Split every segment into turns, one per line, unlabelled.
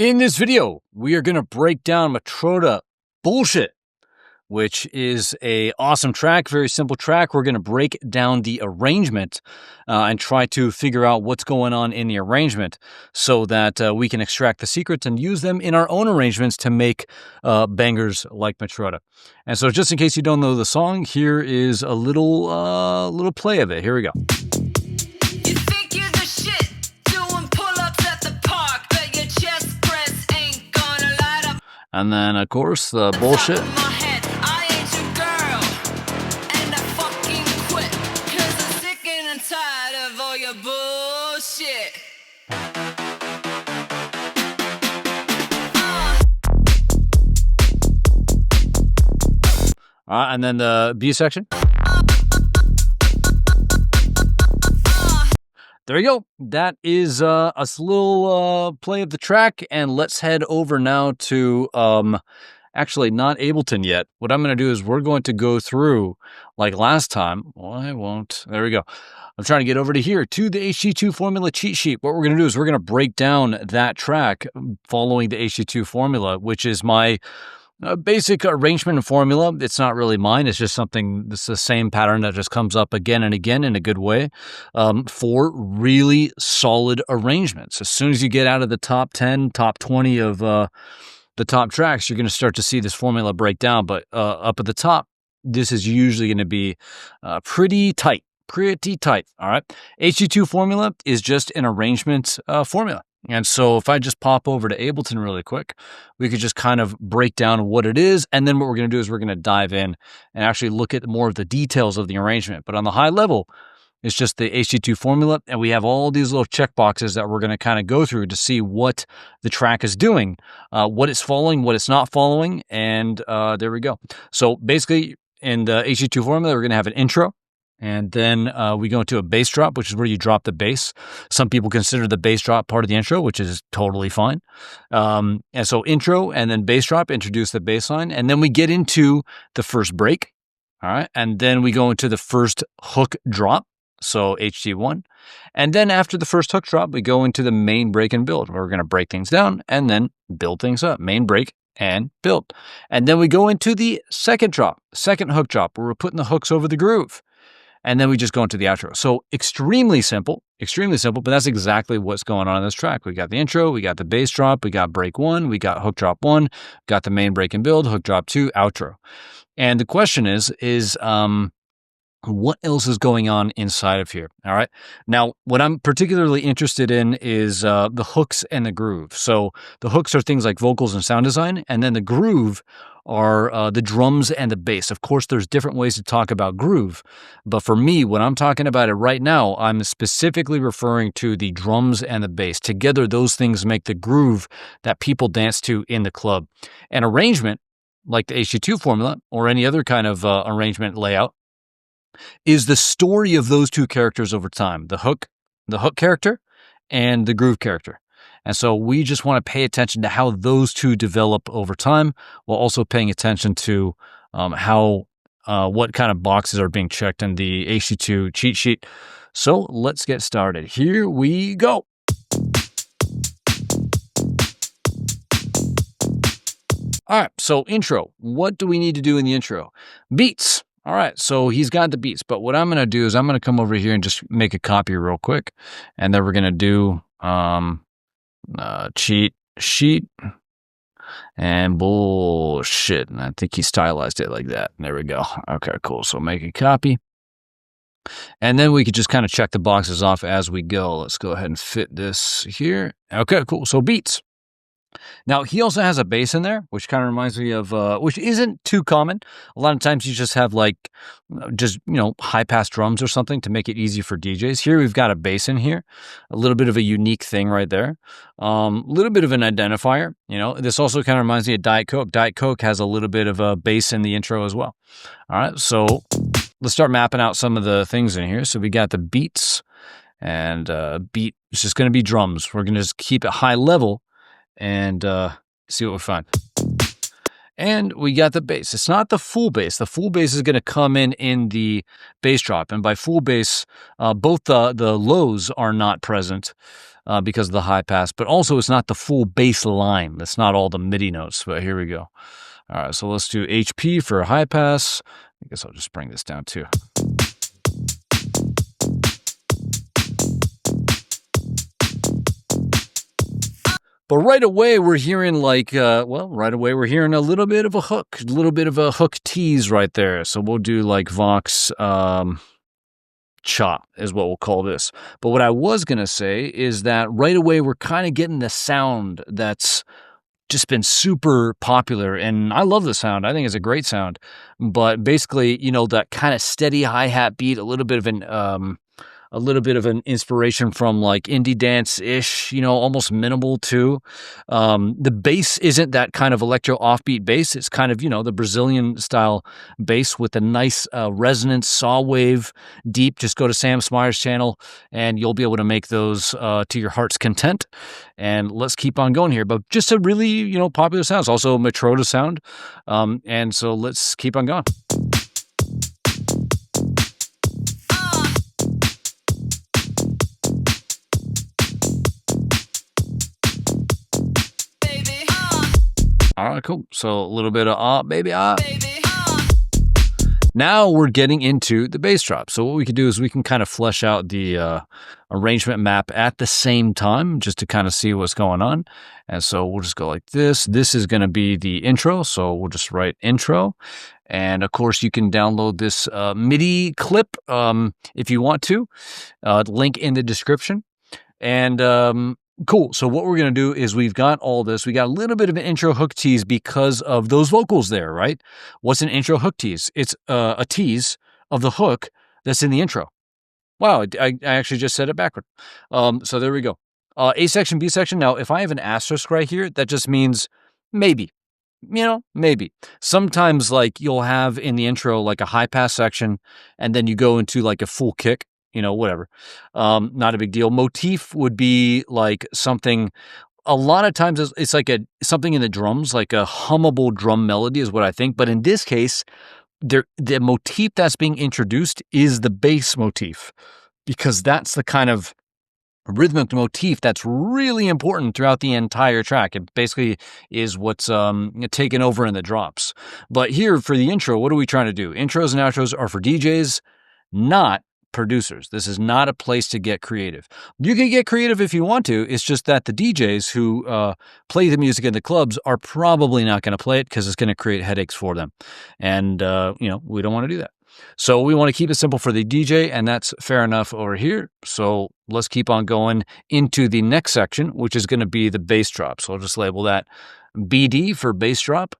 In this video, we are going to break down Matroda Bullshit, which is a awesome track, very simple track. We're going to break down the arrangement and try to figure out what's going on in the arrangement so that we can extract the secrets and use them in our own arrangements to make bangers like Matroda. And so just in case you don't know the song, here is a little play of it. Here we go. And then, of course, the bullshit. And then the B section. There you go. That is a little play of the track, and let's head over now to actually not Ableton yet. What I'm going to do is we're going to go through like last time. Well, I won't. There we go. I'm trying to get over to here to the HD2 formula cheat sheet. What we're going to do is we're going to break down that track following the HD2 formula, which is my basic arrangement and formula. It's not really mine. It's just something, it's the same pattern that just comes up again and again in a good way for really solid arrangements. As soon as you get out of the top 10, top 20 of the top tracks, you're going to start to see this formula break down. But up at the top, this is usually going to be pretty tight. Pretty tight. All right. HD2 formula is just an arrangement formula. And so if I just pop over to Ableton really quick, we could just kind of break down what it is. And then what we're going to do is we're going to dive in and actually look at more of the details of the arrangement. But on the high level, it's just the HD2 formula. And we have all these little checkboxes that we're going to kind of go through to see what the track is doing, what it's following, what it's not following. And there we go. So basically in the HD2 formula, we're going to have an intro. And then we go into a bass drop, which is where you drop the bass. Some people consider the bass drop part of the intro, which is totally fine. And so intro and then bass drop, introduce the bass line. And then we get into the first break. All right. And then we go into the first hook drop. So HD1. And then after the first hook drop, we go into the main break and build. We're going to break things down and then build things up. Main break and build. And then we go into the second drop, second hook drop, where we're putting the hooks over the groove. And then we just go into the outro. So extremely simple, but that's exactly what's going on in this track. We got the intro, we got the bass drop, we got break one, we got hook drop one, got the main break and build, hook drop two, outro. And the question is what else is going on inside of here? All right. Now, what I'm particularly interested in is the hooks and the groove. So the hooks are things like vocals and sound design, and then the groove are the drums and the bass. Of course, there's different ways to talk about groove, but for me, when I'm talking about it right now, I'm specifically referring to the drums and the bass. Together, those things make the groove that people dance to in the club. An arrangement, like the HD2 formula or any other kind of arrangement layout, is the story of those two characters over time, the hook character and the groove character. And so we just want to pay attention to how those two develop over time, while also paying attention to what kind of boxes are being checked in the HD2 cheat sheet. So let's get started. Here we go. All right, so intro. What do we need to do in the intro? Beats. All right, so he's got the beats, but what I'm going to do is I'm going to come over here and just make a copy real quick, and then we're going to do cheat sheet and bullshit. And I think he stylized it like that. There we go. Okay, cool. So make a copy. And then we could just kind of check the boxes off as we go. Let's go ahead and fit this here. Okay, cool. So beats. Now, he also has a bass in there, which kind of reminds me of, which isn't too common. A lot of times you just have like, high-pass drums or something to make it easy for DJs. Here we've got a bass in here, a little bit of a unique thing right there. A little bit of an identifier. This also kind of reminds me of Diet Coke. Diet Coke has a little bit of a bass in the intro as well. All right, so let's start mapping out some of the things in here. So we got the beats, and beat is just going to be drums. We're going to just keep it high level and see what we find. And we got the bass. It's not the full bass. The full bass is going to come in the bass drop. And by full bass, both the lows are not present. because of the high pass, but also it's not the full bass line. That's not all the MIDI notes, but here we go. All right, so let's do HP for high pass. I guess I'll just bring this down too. But right away, we're hearing right away, we're hearing a little bit of a hook, a little bit of a hook tease right there. So we'll do like Vox chop is what we'll call this. But what I was going to say is that right away, we're kind of getting the sound that's just been super popular. And I love the sound. I think it's a great sound. But basically, that kind of steady hi-hat beat, a little bit of an inspiration from like indie dance-ish, almost minimal too. The bass isn't that kind of electro offbeat bass. It's kind of, the Brazilian style bass with a nice resonance saw wave deep. Just go to Sam Smyer's channel and you'll be able to make those to your heart's content. And let's keep on going here. But just a really, popular sound. It's also a Matroda sound. And so let's keep on going. All right, cool. So a little bit of baby, Now we're getting into the bass drop. So what we can do is we can kind of flesh out the arrangement map at the same time just to kind of see what's going on. And so we'll just go like this. This is going to be the intro. So we'll just write intro. And of course, you can download this MIDI clip if you want to. Link in the description. And cool. So what we're going to do is we've got all this. We got a little bit of an intro hook tease because of those vocals there, right? What's an intro hook tease? It's a tease of the hook that's in the intro. Wow, I actually just said it backward. So there we go. A section, B section. Now, if I have an asterisk right here, that just means maybe. Maybe. Sometimes like you'll have in the intro like a high pass section and then you go into like a full kick. Whatever. Not a big deal. Motif would be like something, a lot of times it's like something in the drums, like a hummable drum melody is what I think. But in this case, the motif that's being introduced is the bass motif because that's the kind of rhythmic motif that's really important throughout the entire track. It basically is what's taken over in the drops. But here for the intro, what are we trying to do? Intros and outros are for DJs, not producers. This is not a place to get creative. You can get creative if you want to. It's just that the DJs who play the music in the clubs are probably not going to play it because it's going to create headaches for them. And, we don't want to do that. So we want to keep it simple for the DJ, and that's fair enough over here. So let's keep on going into the next section, which is going to be the bass drop. So I'll just label that BD for bass drop.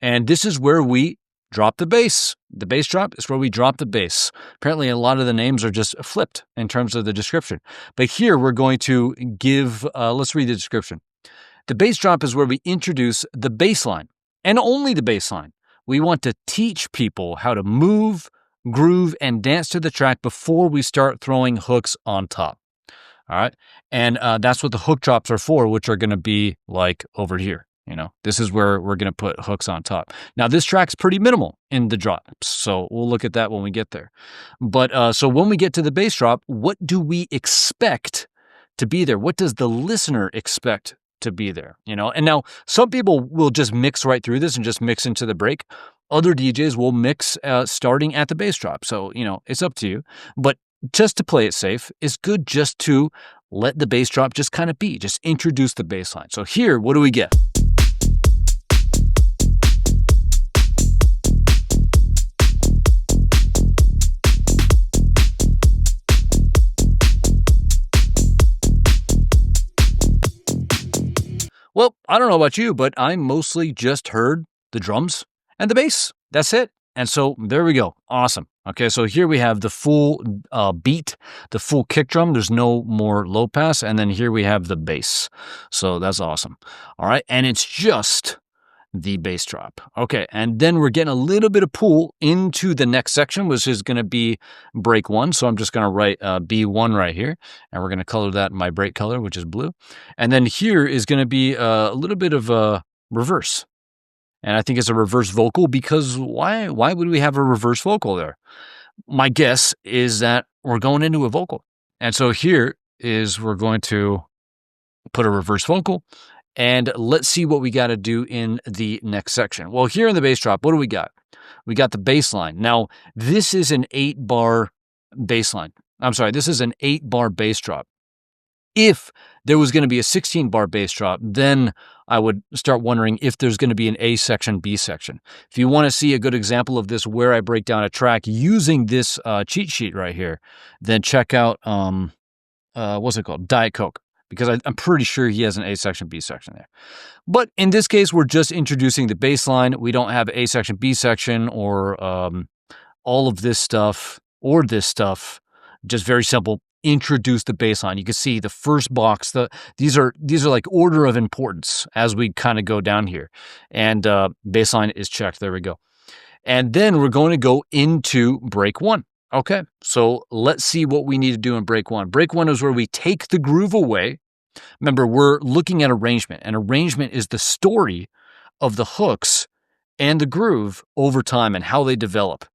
And this is where we drop the bass. The bass drop is where we drop the bass. Apparently, a lot of the names are just flipped in terms of the description. But here we're going to give, let's read the description. The bass drop is where we introduce the bass line, and only the bass line. We want to teach people how to move, groove, and dance to the track before we start throwing hooks on top. All right? And that's what the hook drops are for, which are going to be like over here. This is where we're going to put hooks on top. Now, this track's pretty minimal in the drops, so we'll look at that when we get there. But so when we get to the bass drop, what do we expect to be there? What does the listener expect to be there? And now some people will just mix right through this and just mix into the break. Other DJs will mix starting at the bass drop. So, it's up to you. But just to play it safe, it's good just to let the bass drop just kind of be. Just introduce the bass line. So here, what do we get? Well, I don't know about you, but I mostly just heard the drums and the bass. That's it. And so there we go. Awesome. Okay, so here we have the full beat, the full kick drum. There's no more low pass. And then here we have the bass. So that's awesome. All right, and it's just the bass drop. Okay, and then we're getting a little bit of pull into the next section, which is going to be break 1. So I'm just going to write B1 right here, and we're going to color that in my break color, which is blue. And then here is going to be a little bit of a reverse. And I think it's a reverse vocal because why would we have a reverse vocal there? My guess is that we're going into a vocal. And so here is we're going to put a reverse vocal, and let's see what we got to do in the next section. Well, here in the bass drop, what do we got? We got the bass line. Now, this is an 8-bar bass line. I'm sorry, this is an 8-bar bass drop. If there was going to be a 16-bar bass drop, then I would start wondering if there's going to be an A section, B section. If you want to see a good example of this where I break down a track using this cheat sheet right here, then check out, what's it called? Diet Coke, because I'm pretty sure he has an A section, B section there. But in this case, we're just introducing the bass line. We don't have A section, B section, or all of this stuff, or this stuff. Just very simple. Introduce the bass line. You can see the first box. These are like order of importance as we kind of go down here. And bass line is checked. There we go. And then we're going to go into break one. Okay, so let's see what we need to do in break one. Break one is where we take the groove away. Remember, we're looking at arrangement, and arrangement is the story of the hooks and the groove over time and how they develop.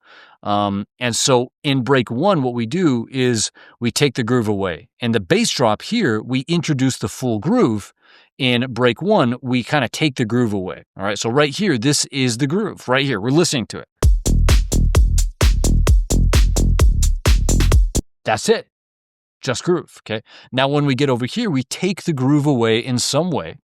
And so in break one, what we do is we take the groove away. In the bass drop here, we introduce the full groove. In break one, we kind of take the groove away. All right, so right here, this is the groove. Right here, we're listening to it. That's it. Just groove, okay? Now, when we get over here, we take the groove away in some way.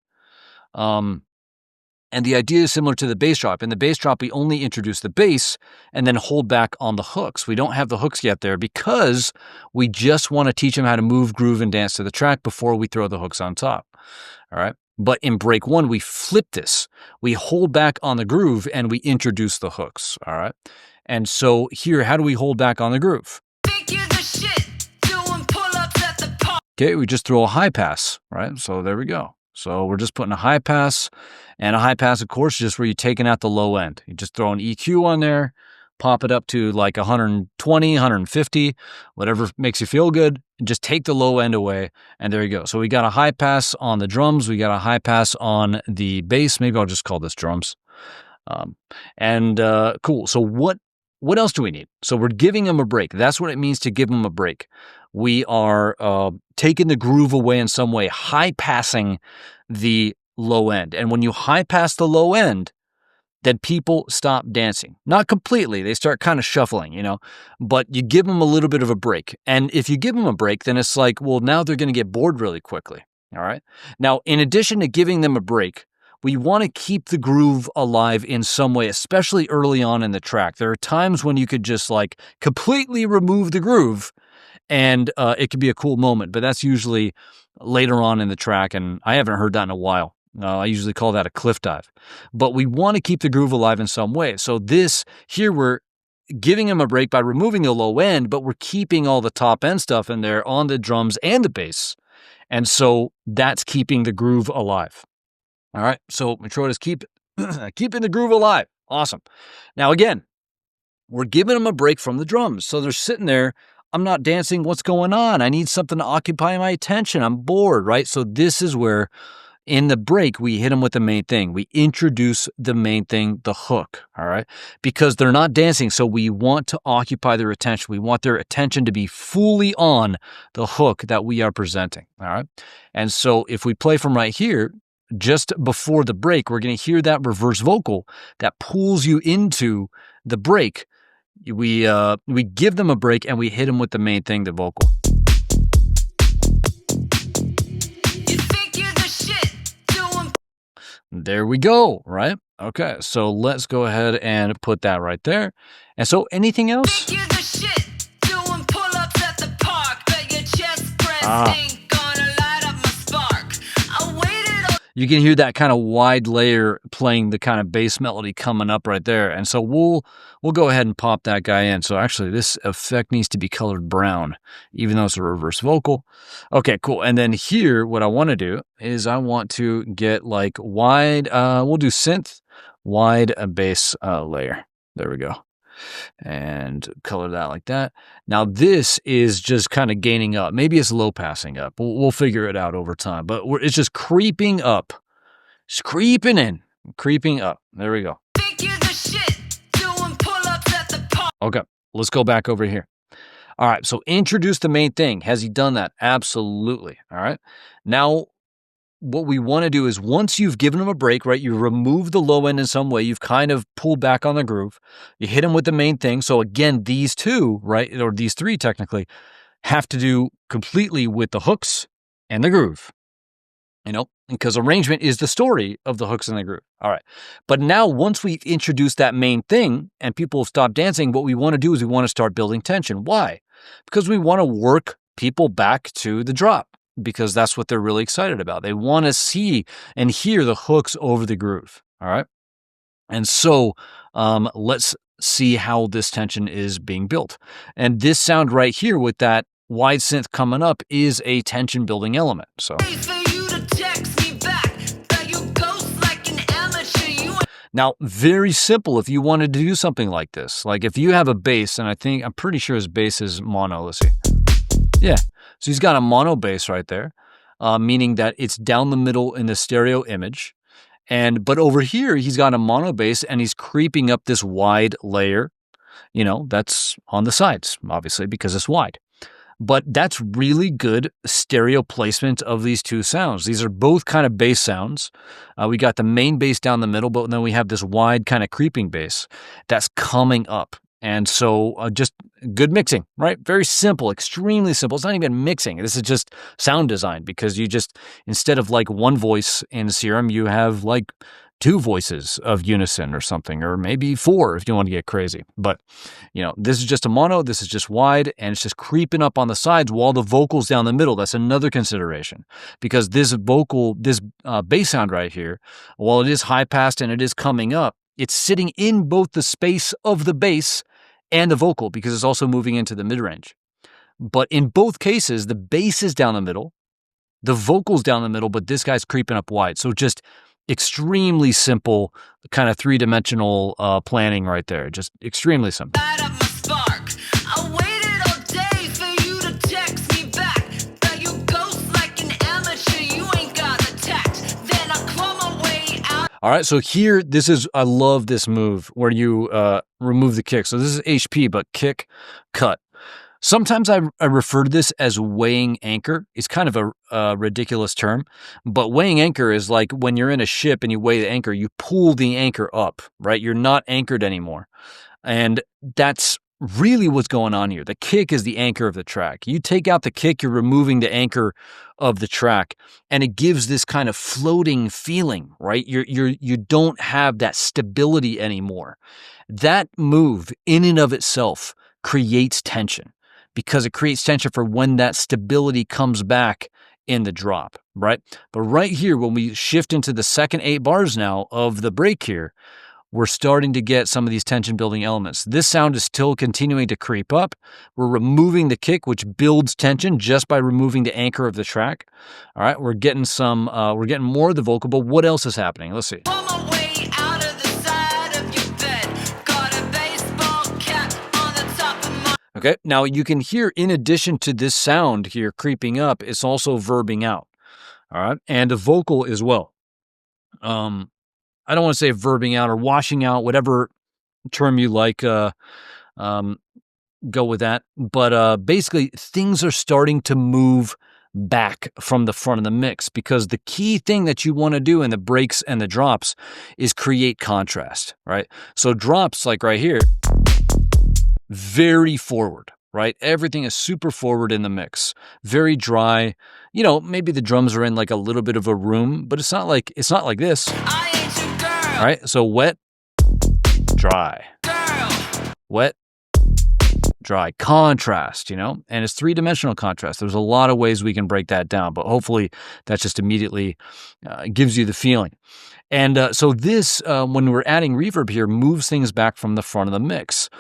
And the idea is similar to the bass drop. In the bass drop, we only introduce the bass and then hold back on the hooks. We don't have the hooks yet there because we just want to teach them how to move, groove, and dance to the track before we throw the hooks on top. All right? But in break one, we flip this. We hold back on the groove and we introduce the hooks. All right? And so here, how do we hold back on the groove? Okay, we just throw a high pass, right? So there we go. So we're just putting a high pass, and a high pass, of course, is just where you're taking out the low end. You just throw an EQ on there, pop it up to like 120, 150, whatever makes you feel good, and just take the low end away, and there you go. So we got a high pass on the drums, we got a high pass on the bass. Maybe I'll just call this drums. Cool. So what else do we need? So we're giving them a break. That's what it means to give them a break. We are taking the groove away in some way, high passing the low end. And when you high pass the low end, then people stop dancing. Not completely. They start kind of shuffling, you know, but you give them a little bit of a break. And if you give them a break, then it's like, well, now they're going to get bored really quickly. All right. Now, in addition to giving them a break, we want to keep the groove alive in some way, especially early on in the track. There are times when you could just like completely remove the groove and it could be a cool moment, but that's usually later on in the track, and I haven't heard that in a while. I usually call that a cliff dive. But we want to keep the groove alive in some way. So this, here we're giving them a break by removing the low end, but we're keeping all the top end stuff in there on the drums and the bass. And so that's keeping the groove alive. All right, so Matroda's keeping the groove alive. Awesome. Now again, we're giving them a break from the drums. So they're sitting there, I'm not dancing, what's going on? I need something to occupy my attention. I'm bored, right? So this is where in the break, we hit them with the main thing. We introduce the main thing, the hook, all right? Because they're not dancing, so we want to occupy their attention. We want their attention to be fully on the hook that we are presenting, all right? And so if we play from right here, just before the break, we're going to hear that reverse vocal that pulls you into the break. We give them a break and we hit them with the main thing, the vocal. There we go, right? Okay, so let's go ahead and put that right there. And so anything else? You can hear that kind of wide layer playing the kind of bass melody coming up right there. And so we'll go ahead and pop that guy in. So actually this effect needs to be colored brown, even though it's a reverse vocal. Okay, cool. And then here, what I want to do is I want to get like wide, we'll do synth, wide bass layer. There we go. And color that like that. Now this is just kind of gaining up. Maybe it's low passing up. We'll figure it out over time. But it's just creeping up. It's creeping in. Creeping up. There we go. Okay, let's go back over here. All right, so introduce the main thing. Has he done that? Absolutely. All right. Now, what we want to do is once you've given them a break, right, you remove the low end in some way, you've kind of pulled back on the groove, you hit them with the main thing. So again, these two, right, or these three technically, have to do completely with the hooks and the groove, because arrangement is the story of the hooks and the groove. All right. But now once we've introduced that main thing and people have stopped dancing, what we want to do is we want to start building tension. Why? Because we want to work people back to the drop, because that's what they're really excited about. They want to see and hear the hooks over the groove. All right. And so let's see how this tension is being built. And this sound right here with that wide synth coming up is a tension building element. So now, very simple if you wanted to do something like this. Like if you have a bass, and I'm pretty sure his bass is mono. Let's see. Yeah. So he's got a mono bass right there, meaning that it's down the middle in the stereo image. But over here, he's got a mono bass and he's creeping up this wide layer, that's on the sides, obviously, because it's wide. But that's really good stereo placement of these two sounds. These are both kind of bass sounds. We got the main bass down the middle, but then we have this wide kind of creeping bass that's coming up. And so just good mixing, right? Very simple, extremely simple. It's not even mixing. This is just sound design, because you just, instead of like one voice in Serum, you have like two voices of unison or something, or maybe four if you want to get crazy. But, this is just a mono, this is just wide, and it's just creeping up on the sides while the vocal's down the middle. That's another consideration, because this bass sound right here, while it is high passed and it is coming up, it's sitting in both the space of the bass and the vocal, because it's also moving into the mid-range. But in both cases, the bass is down the middle, the vocal's down the middle, but this guy's creeping up wide. So just extremely simple, kind of three-dimensional planning right there. Just extremely simple. All right, so here, I love this move where you remove the kick. So this is HP, but kick, cut. Sometimes I refer to this as weighing anchor. It's kind of a ridiculous term, but weighing anchor is like when you're in a ship and you weigh the anchor, you pull the anchor up, right? You're not anchored anymore. And that's really what's going on here. The kick is the anchor of the track. You take out the kick, you're removing the anchor of the track, and it gives this kind of floating feeling, right? You don't have that stability anymore. That move in and of itself creates tension, because it creates tension for when that stability comes back in the drop, right? But right here, when we shift into the second 8 bars now of the break here, we're starting to get some of these tension building elements. This sound is still continuing to creep up. We're removing the kick, which builds tension just by removing the anchor of the track. All right, we're getting more of the vocal, but what else is happening? Let's see. Okay, now you can hear, in addition to this sound here creeping up, it's also verbing out. All right, and a vocal as well. I don't want to say verbing out or washing out, whatever term you like, go with that. But basically, things are starting to move back from the front of the mix, because the key thing that you want to do in the breaks and the drops is create contrast, right? So drops, like right here, very forward, right? Everything is super forward in the mix, very dry. Maybe the drums are in like a little bit of a room, but it's not like this. All right, so wet, dry, wet, dry, contrast, and it's three-dimensional contrast. There's a lot of ways we can break that down, but hopefully that just immediately gives you the feeling. And so this, when we're adding reverb here, moves things back from the front of the mix.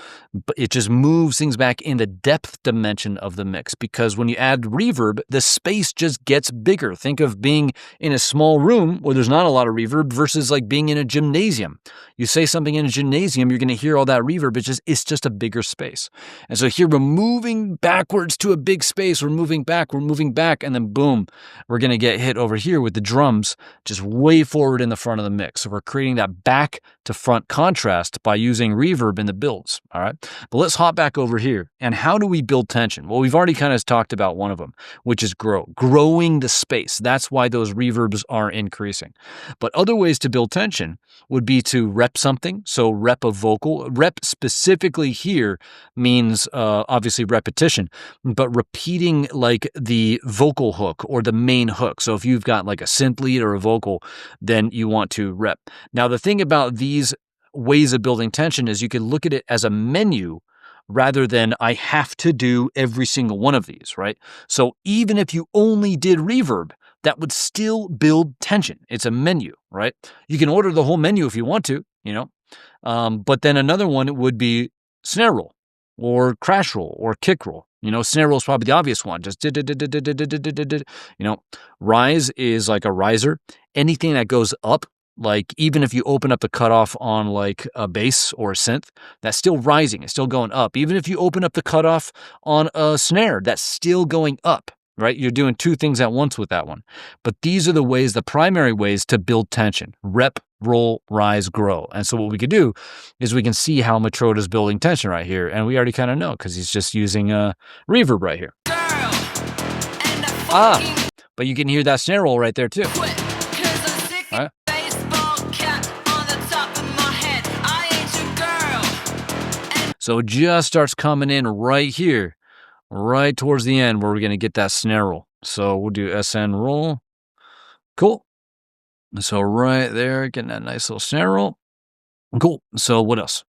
But it just moves things back in the depth dimension of the mix, because when you add reverb, the space just gets bigger. Think of being in a small room where there's not a lot of reverb versus like being in a gymnasium. You say something in a gymnasium, you're going to hear all that reverb. It's just a bigger space. And so here we're moving backwards to a big space. We're moving back, and then boom, we're going to get hit over here with the drums just way forward in the front front of the mix. So we're creating that back to front contrast by using reverb in the builds, all right? But let's hop back over here. And how do we build tension? Well, we've already kind of talked about one of them, which is growing the space. That's why those reverbs are increasing. But other ways to build tension would be to rep something. So rep a vocal. Rep specifically here means obviously repetition, but repeating like the vocal hook or the main hook. So if you've got like a synth lead or a vocal, then you want to rep. Now, the thing about these ways of building tension is you can look at it as a menu rather than I have to do every single one of these, right? So even if you only did reverb, that would still build tension. It's a menu, right? You can order the whole menu if you want to, you know. But then another one would be snare roll or crash roll or kick roll. You know, snare roll is probably the obvious one. Just, you know, rise is like a riser. Anything that goes up, like even if you open up the cutoff on like a bass or a synth, that's still rising. It's still going up. Even if you open up the cutoff on a snare, that's still going up, right? You're doing two things at once with that one. But these are the ways, the primary ways to build tension. Rep, roll, rise, grow. And so what we could do is we can see how Matroda is building tension right here. And we already kind of know because he's just using reverb right here. But you can hear that snare roll right there too. All right. So it just starts coming in right here, right towards the end where we're going to get that snare roll. So we'll do SN roll. Cool. So right there, getting that nice little snare roll. Cool. So what else?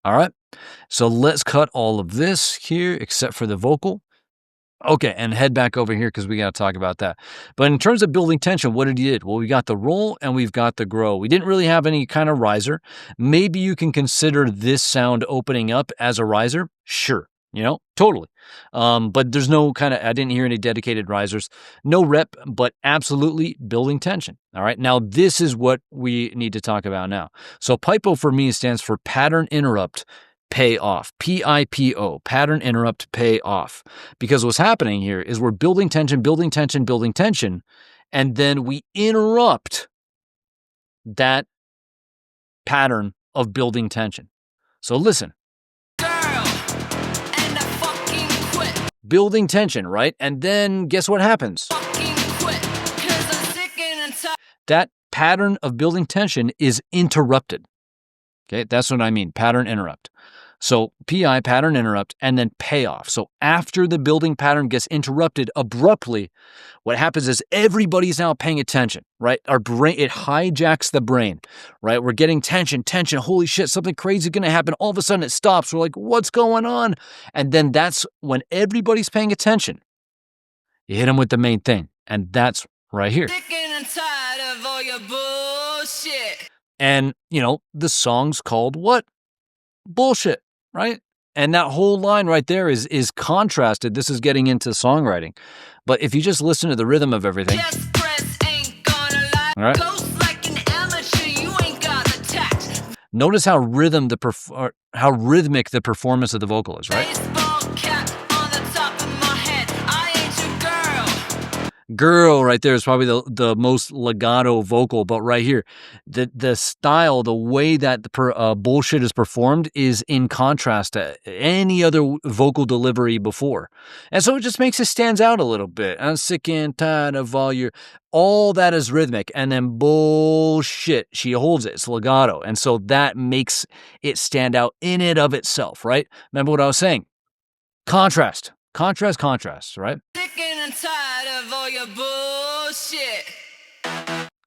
All right. So let's cut all of this here except for the vocal. Okay, and head back over here because we got to talk about that. But in terms of building tension, what did you did? Well, we got the roll and we've got the grow. We didn't really have any kind of riser. Maybe you can consider this sound opening up as a riser. Sure, you know, totally. But there's no kind of, I didn't hear any dedicated risers. No rep, but absolutely building tension. All right, now this is what we need to talk about now. So PIPO for me stands for pattern interrupt pay off. PIPO, pattern interrupt pay off. Because what's happening here is we're building tension, and then we interrupt that pattern of building tension. So listen. Building tension, right? And then guess what happens? That pattern of building tension is interrupted. Okay, that's what I mean, pattern interrupt. So PI, pattern interrupt, and then payoff. So after the building pattern gets interrupted abruptly, what happens is everybody's now paying attention, right? Our brain, it hijacks the brain, right? We're getting tension. Holy shit, something crazy is going to happen. All of a sudden it stops. We're like, what's going on? And then that's when everybody's paying attention. You hit them with the main thing. And that's right here. Sick and tired of all your bullshit. And, you know, the song's called what? Bullshit, right? And that whole line right there is contrasted. This is getting into songwriting. But if you just listen to the rhythm of everything. All right. Notice how rhythmic the performance of the vocal is, right? Girl right there is probably the most legato vocal, but right here, the style, the way that the bullshit is performed is in contrast to any other vocal delivery before. And so it just makes it stands out a little bit. I'm sick and tired of all that is rhythmic, and then bullshit, she holds it, it's legato. And so that makes it stand out in and of itself, right? Remember what I was saying? Contrast, right? Sick and tired of all your bullshit.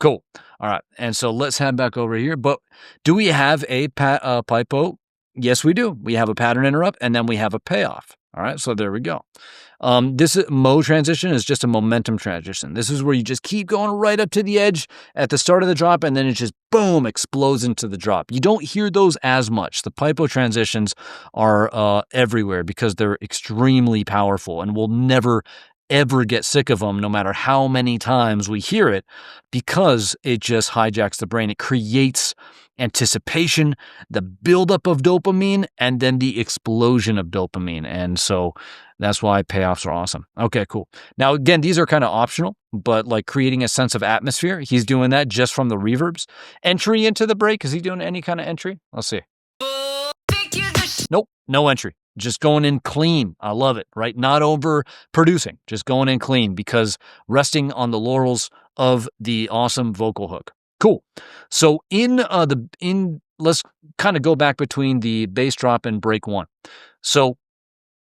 Cool. All right. And so let's head back over here. But do we have a PIPO? Yes, we do. We have a pattern interrupt, and then we have a payoff. All right. So there we go. This mode transition is just a momentum transition. This is where you just keep going right up to the edge at the start of the drop, and then it just, boom, explodes into the drop. You don't hear those as much. The PIPO transitions are everywhere because they're extremely powerful and will never, ever get sick of them, no matter how many times we hear it, because it just hijacks the brain. It creates anticipation, the buildup of dopamine, and then the explosion of dopamine. And so that's why payoffs are awesome. Okay, cool. Now, again, these are kind of optional, but like creating a sense of atmosphere, he's doing that just from the reverbs. Entry into the break, is he doing any kind of entry? Let's see. Nope, no entry. Just going in clean. I love it, right? Not over producing, just going in clean, because resting on the laurels of the awesome vocal hook. Cool. So let's kind of go back between the bass drop and break one. So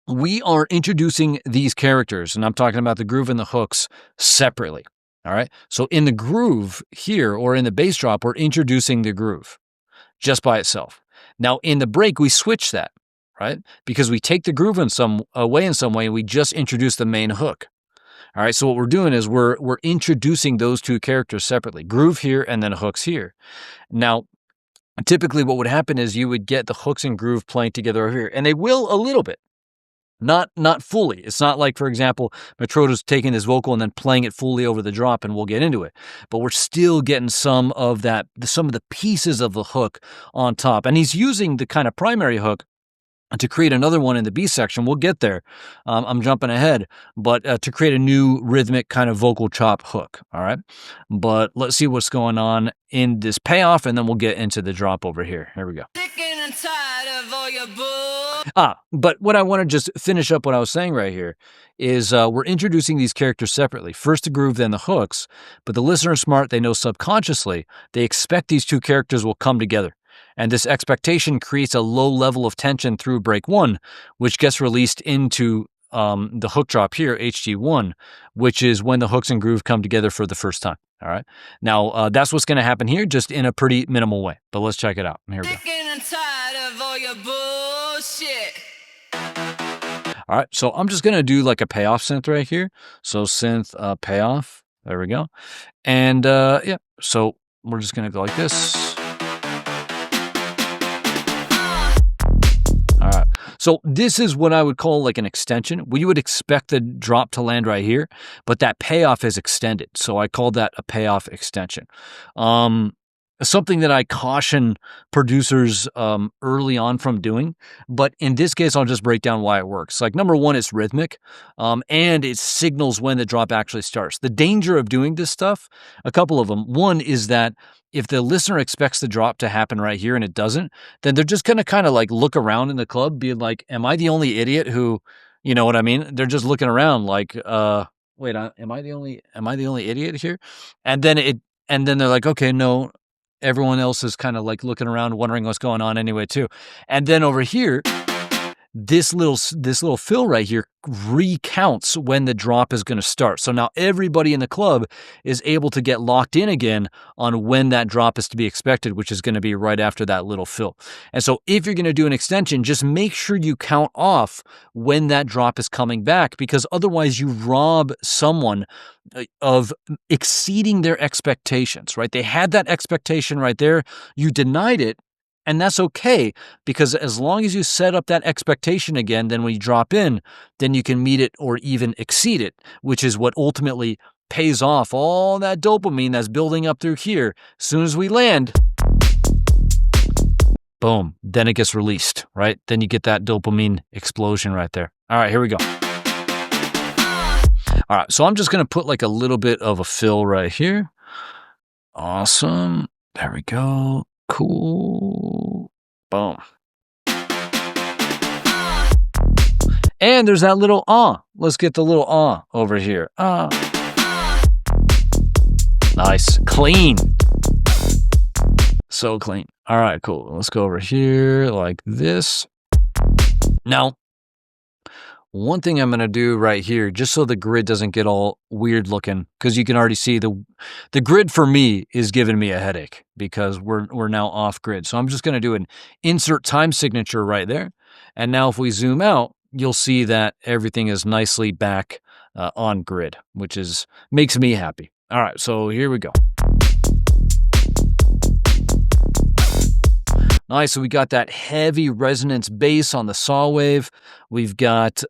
we are introducing these characters, and I'm talking about the groove and the hooks separately. All right. So in the groove here, or in the bass drop, we're introducing the groove just by itself. Now in the break, we switch that, right? Because we take the groove in some way, and we just introduce the main hook. All right, so what we're doing is we're introducing those two characters separately, groove here and then hooks here. Now, typically what would happen is you would get the hooks and groove playing together over here, and they will a little bit, not fully. It's not like, for example, Matroda's taking this vocal and then playing it fully over the drop, and we'll get into it. But we're still getting some of the pieces of the hook on top, and he's using the kind of primary hook to create another one in the B section. We'll get there. I'm jumping ahead, but to create a new rhythmic kind of vocal chop hook. All right. But let's see what's going on in this payoff, and then we'll get into the drop over here. Here we go. But what I want to just finish up what I was saying right here is we're introducing these characters separately. First the groove, then the hooks. But the listener is smart. They know subconsciously they expect these two characters will come together. And this expectation creates a low level of tension through break one, which gets released into the hook drop here, HG1, which is when the hooks and groove come together for the first time. All right. Now, that's what's going to happen here, just in a pretty minimal way. But let's check it out. Here we go. All right. So I'm just going to do like a payoff synth right here. So synth payoff. There we go. And yeah, so we're just going to go like this. All right. So this is what I would call like an extension. We would expect the drop to land right here, but that payoff is extended. So I call that a payoff extension. Something that I caution producers early on from doing, but in this case, I'll just break down why it works. Like number one, it's rhythmic, and it signals when the drop actually starts. The danger of doing this stuff, a couple of them. One is that if the listener expects the drop to happen right here and it doesn't, then they're just going to kind of like look around in the club being like, am I the only idiot who, you know what I mean? They're just looking around like, wait, am I the only idiot here? And then they're like, okay, no, everyone else is kind of like looking around, wondering what's going on anyway too. And then over here, this little fill right here recounts when the drop is going to start. So now everybody in the club is able to get locked in again on when that drop is to be expected, which is going to be right after that little fill. And so if you're going to do an extension, just make sure you count off when that drop is coming back, because otherwise you rob someone of exceeding their expectations, right? They had that expectation right there. You denied it. And that's okay, because as long as you set up that expectation again, then when you drop in, then you can meet it or even exceed it, which is what ultimately pays off all that dopamine that's building up through here. As soon as we land, boom, then it gets released, right? Then you get that dopamine explosion right there. All right, here we go. All right, so I'm just going to put like a little bit of a fill right here. Awesome. There we go. Cool. Boom. And there's that little ah. Let's get the little ah over here. Ah. Nice. Clean. So clean. All right, cool. Let's go over here like this. Now, one thing I'm going to do right here, just so the grid doesn't get all weird looking, because you can already see the grid for me is giving me a headache because we're now off grid. So I'm just going to do an insert time signature right there. And now if we zoom out, you'll see that everything is nicely back on grid, which makes me happy. All right, so here we go. Nice, so we got that heavy resonance bass on the saw wave. We've got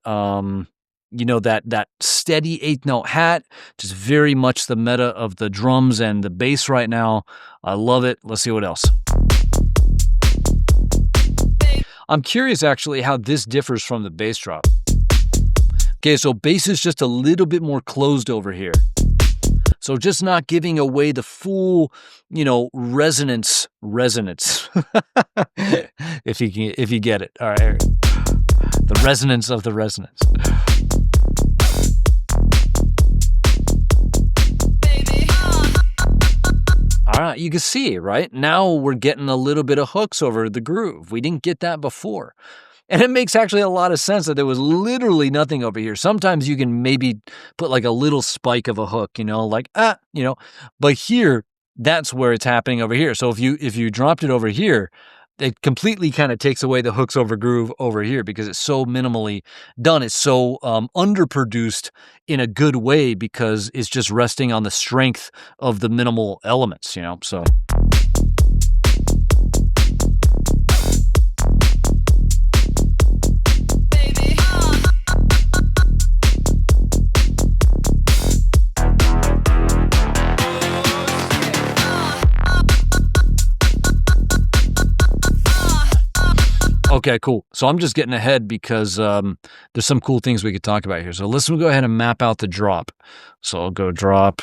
you know, that steady eighth note hat, just very much the meta of the drums and the bass right now. I love it. Let's see what else. I'm curious actually how this differs from the bass drop. Okay, so bass is just a little bit more closed over here. So just not giving away the full, you know, resonance. if you get it. All right. The resonance of the resonance. All right, you can see, right? Now we're getting a little bit of hooks over the groove. We didn't get that before. And it makes actually a lot of sense that there was literally nothing over here. Sometimes you can maybe put like a little spike of a hook, you know, like, you know, but here, that's where it's happening over here. So if you dropped it over here, it completely kind of takes away the hooks over groove over here because it's so minimally done. It's so underproduced in a good way because it's just resting on the strength of the minimal elements, you know, so. Okay, cool. So I'm just getting ahead because there's some cool things we could talk about here. So let's go ahead and map out the drop. So I'll go drop,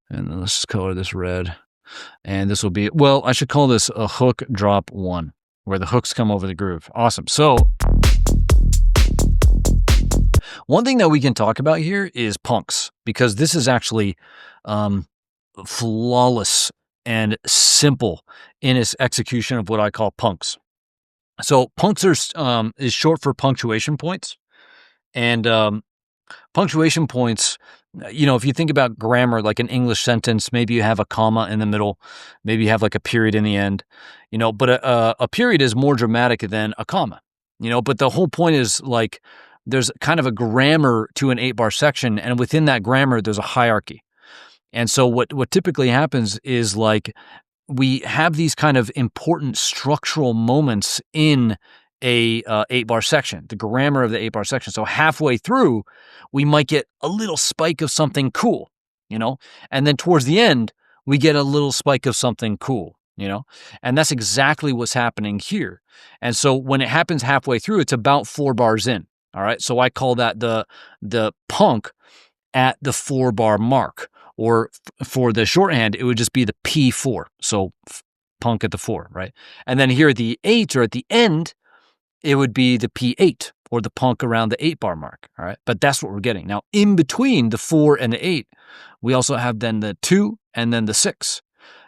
and then let's color this red. And this will be, well, I should call this a hook drop 1, where the hooks come over the groove. Awesome. So one thing that we can talk about here is punks, because this is actually flawless and simple in its execution of what I call punks. So punks are is short for punctuation points, and punctuation points, you know, if you think about grammar, like an English sentence, maybe you have a comma in the middle, maybe you have like a period in the end, you know, but a period is more dramatic than a comma, you know, but the whole point is like there's kind of a grammar to an 8-bar section, and within that grammar, there's a hierarchy. And so what typically happens is like we have these kind of important structural moments in a 8-bar section, the grammar of the 8-bar section. So halfway through, we might get a little spike of something cool, you know, and then towards the end, we get a little spike of something cool, you know, and that's exactly what's happening here. And so when it happens halfway through, it's about 4 bars in. All right. So I call that the punk at the 4-bar mark. Or for the shorthand, it would just be the P4. So punk at the 4, right? And then here at the 8 or at the end, it would be the P8 or the punk around the 8-bar mark, all right? But that's what we're getting. Now, in between the 4 and the 8, we also have then the 2 and then the 6.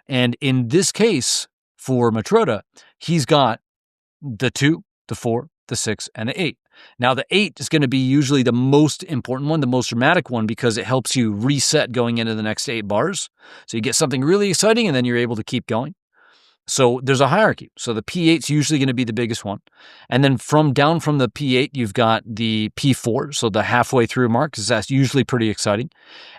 And in this case, for Matroda, he's got the 2, the 4, the 6, and the 8. Now, the 8 is going to be usually the most important one, the most dramatic one, because it helps you reset going into the next 8 bars. So you get something really exciting, and then you're able to keep going. So there's a hierarchy. So the P8 is usually going to be the biggest one. And then down from the P8, you've got the P4, so the halfway through mark, because that's usually pretty exciting.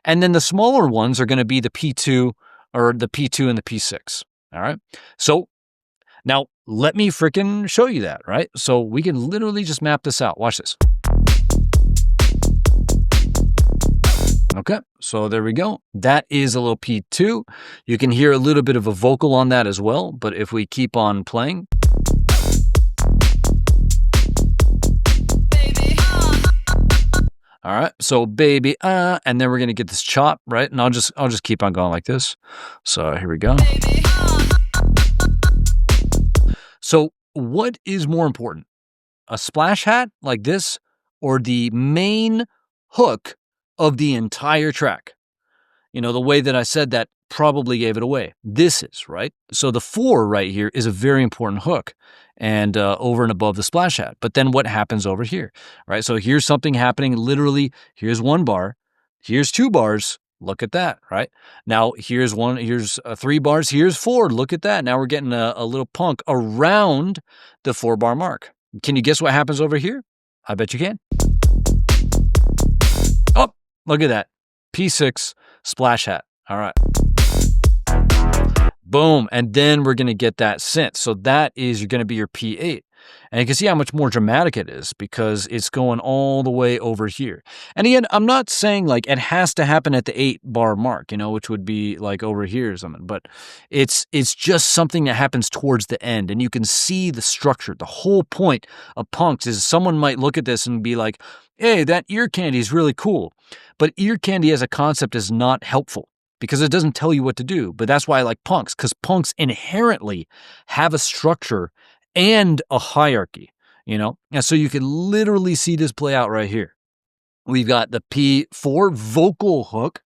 And then the smaller ones are going to be the P2 or the P2 and the P6. All right. So now, let me freaking show you that, right? So we can literally just map this out. Watch this. Okay, so there we go. That is a little P2. You can hear a little bit of a vocal on that as well, but if we keep on playing. All right, so baby, and then we're gonna get this chop, right? And I'll just keep on going like this. So here we go. So what is more important, a splash hat like this or the main hook of the entire track? You know, the way that I said that probably gave it away. This is, right? So the 4 right here is a very important hook and over and above the splash hat. But then what happens over here, right? So here's something happening literally. Here's 1 bar. Here's 2 bars. Look at that, right? Now, here's 3 bars, here's 4. Look at that. Now we're getting a little punk around the 4-bar mark. Can you guess what happens over here? I bet you can. Oh, look at that. P6, splash hat. All right. Boom. And then we're going to get that synth. So that is going to be your P8. And you can see how much more dramatic it is because it's going all the way over here. And again, I'm not saying like it has to happen at the 8-bar mark, which would be like over here or something, but it's just something that happens towards the end. And you can see the structure. The whole point of punks is someone might look at this and be like, hey, that ear candy is really cool. But ear candy as a concept is not helpful because it doesn't tell you what to do. But that's why I like punks, because punks inherently have a structure and a hierarchy, And so you can literally see this play out right here. We've got the P4 vocal hook.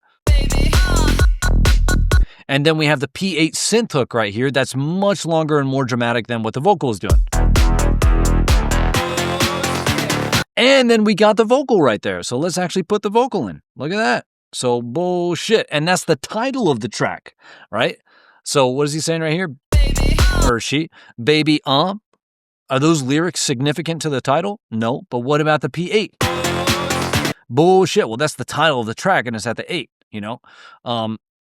And then we have the P8 synth hook right here. That's much longer and more dramatic than what the vocal is doing. And then we got the vocal right there. So let's actually put the vocal in. Look at that. So bullshit. And that's the title of the track, right? So what is he saying right here? Baby, or she? Baby, Are those lyrics significant to the title? No. But what about the P8? Bullshit. Well, that's the title of the track and it's at the 8,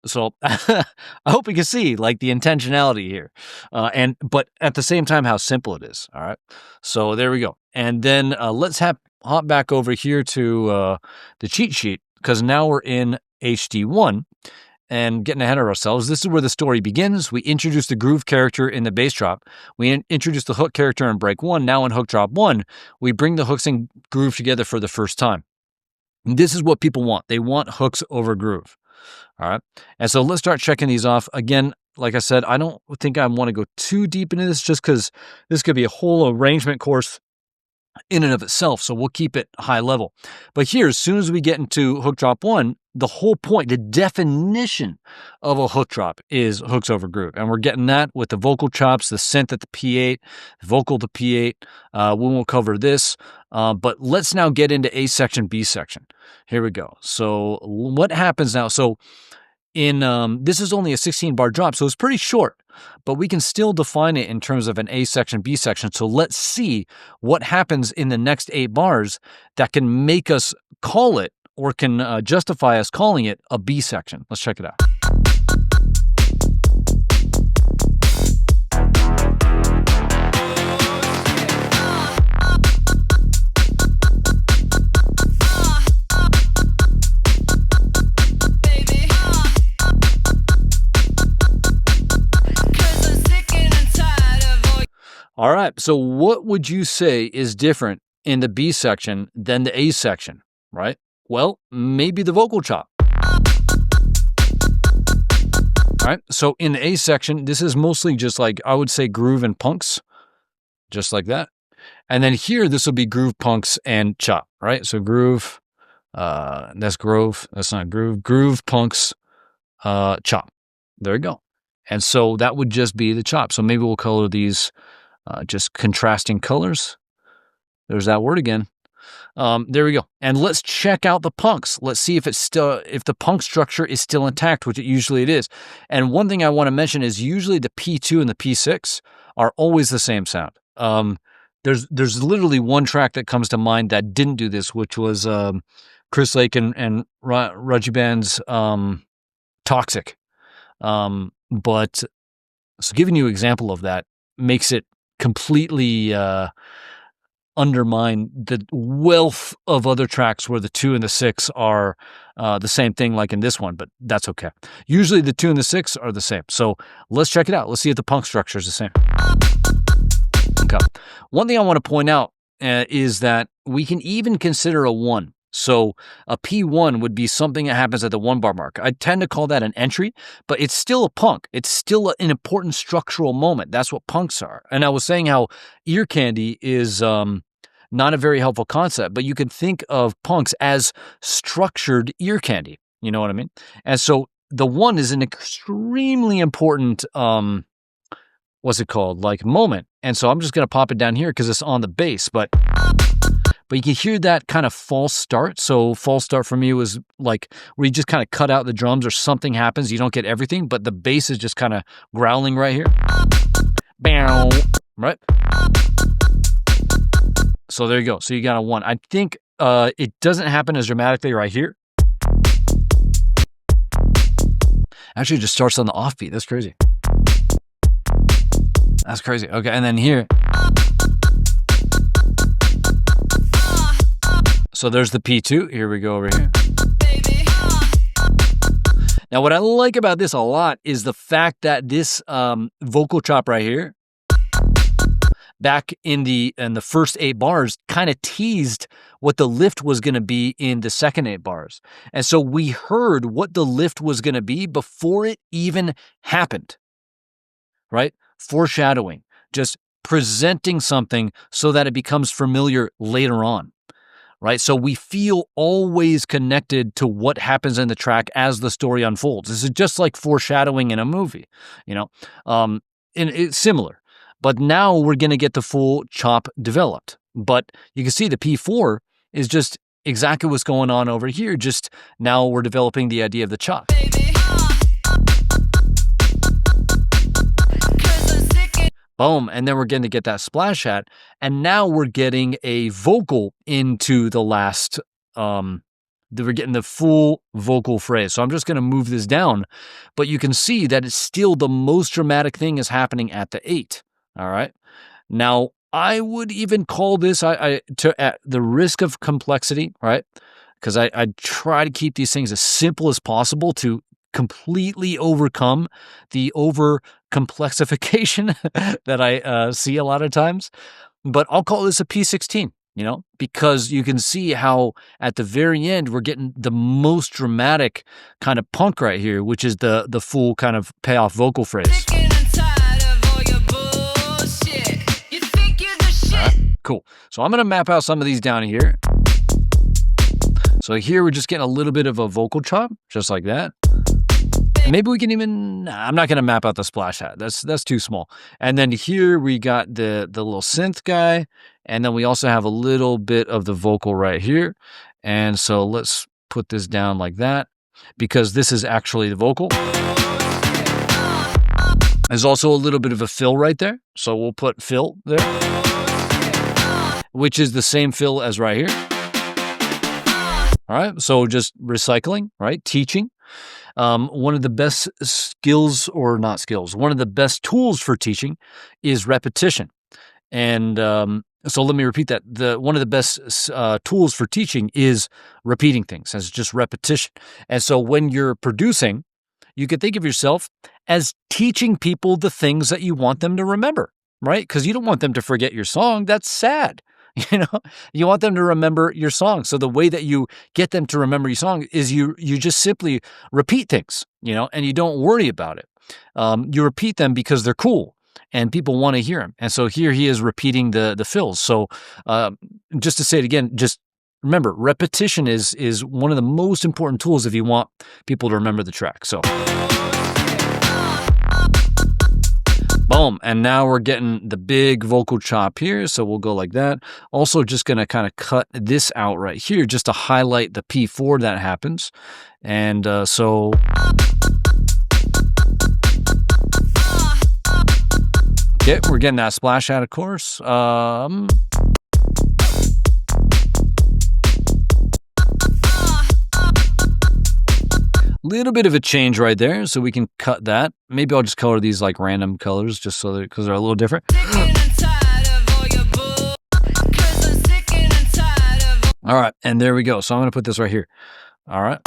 So I hope you can see like the intentionality here, but at the same time how simple it is. All right, so there we go. And then let's hop back over here to the cheat sheet because now we're in HD1 and getting ahead of ourselves. This is where the story begins. We introduce the groove character in the bass drop. We introduce the hook character in break 1. Now in hook drop 1, we bring the hooks and groove together for the first time. And this is what people want. They want hooks over groove. All right. And so let's start checking these off. Again, like I said, I don't think I want to go too deep into this just because this could be a whole arrangement course in and of itself. So we'll keep it high level. But here, as soon as we get into hook drop 1, the whole point, the definition of a hook drop is hooks over groove. And we're getting that with the vocal chops, the synth at the P8, vocal to P8. We won't cover this. But let's now get into A section, B section. Here we go. So what happens now? So in this is only a 16-bar drop, so it's pretty short, but we can still define it in terms of an A section, B section. So let's see what happens in the next 8 bars that can make us call it or can justify us calling it a B section. Let's check it out. All right, so what would you say is different in the B section than the A section, right? Well, maybe the vocal chop. All right, so in the A section, this is mostly just like, I would say groove and punks, just like that. And then here, this will be groove, punks, and chop, right? So groove, that's groove, that's not groove, groove, punks, chop. There we go. And so that would just be the chop. So maybe we'll color these just contrasting colors. There's that word again. There we go. And let's check out the punks. Let's see if the punk structure is still intact, which usually it is. And one thing I want to mention is usually the P2 and the P6 are always the same sound. There's literally one track that comes to mind that didn't do this, which was Chris Lake and Raji Band's Toxic. But so giving you an example of that makes it completely undermine the wealth of other tracks where the 2 and the 6 are the same thing like in this one, but that's okay. Usually the 2 and the 6 are the same. So let's check it out. Let's see if the punk structure is the same. Okay. One thing I want to point out is that we can even consider a 1. So a P1 would be something that happens at the 1-bar mark. I tend to call that an entry, but it's still a punk. It's still an important structural moment. That's what punks are. And I was saying how ear candy is not a very helpful concept, but you can think of punks as structured ear candy. You know what I mean? And so the 1 is an extremely important, what's it called? Like moment. And so I'm just going to pop it down here because it's on the bass, but you can hear that kind of false start. So false start for me was like where you just kind of cut out the drums or something happens. You don't get everything, but the bass is just kind of growling right here. Bam, right? So there you go. So you got a 1. I think it doesn't happen as dramatically right here. Actually, it just starts on the offbeat. That's crazy. That's crazy. Okay, and then here. So there's the P2. Here we go over here. Now, what I like about this a lot is the fact that this vocal chop right here, back in the first 8 bars, kind of teased what the lift was going to be in the second 8 bars. And so we heard what the lift was going to be before it even happened, right? Foreshadowing, just presenting something so that it becomes familiar later on, right? So we feel always connected to what happens in the track as the story unfolds. This is just like foreshadowing in a movie, you know, and it's similar. But now we're going to get the full chop developed. But you can see the P4 is just exactly what's going on over here. Just now we're developing the idea of the chop. Boom. And then we're going to get that splash hat. And now we're getting a vocal into the last, we're getting the full vocal phrase. So I'm just going to move this down. But you can see that it's still the most dramatic thing is happening at the 8. All right. Now, I would even call this, at the risk of complexity, right? Because I try to keep these things as simple as possible to completely overcome the over complexification that I see a lot of times. But I'll call this a P16, you know, because you can see how at the very end we're getting the most dramatic kind of punk right here, which is the full kind of payoff vocal phrase. Cool. So I'm going to map out some of these down here. So here we're just getting a little bit of a vocal chop, just like that. Maybe we can even, I'm not going to map out the splash hat. That's too small. And then here we got the little synth guy. And then we also have a little bit of the vocal right here. And so let's put this down like that because this is actually the vocal. There's also a little bit of a fill right there. So we'll put fill there, which is the same fill as right here. All right, so just recycling, right? Teaching. One of the best skills, or not skills, one of the best tools for teaching is repetition. And so let me repeat that. One of the best tools for teaching is repeating things, as just repetition. And so when you're producing, you could think of yourself as teaching people the things that you want them to remember, right? Because you don't want them to forget your song. That's sad. You know, you want them to remember your song. So the way that you get them to remember your song is you just simply repeat things, you know, and you don't worry about it. You repeat them because they're cool and people want to hear them. And so here he is repeating the fills. So just to say it again, just remember, repetition is one of the most important tools if you want people to remember the track. So boom. And now we're getting the big vocal chop here. So we'll go like that. Also just going to kind of cut this out right here just to highlight the P4 that happens. And so okay, we're getting that splash out, of course. Little bit of a change right there, so we can cut that. Maybe I'll just color these like random colors just so that because they're a little different. All right, and there we go. So I'm gonna put this right here. All right.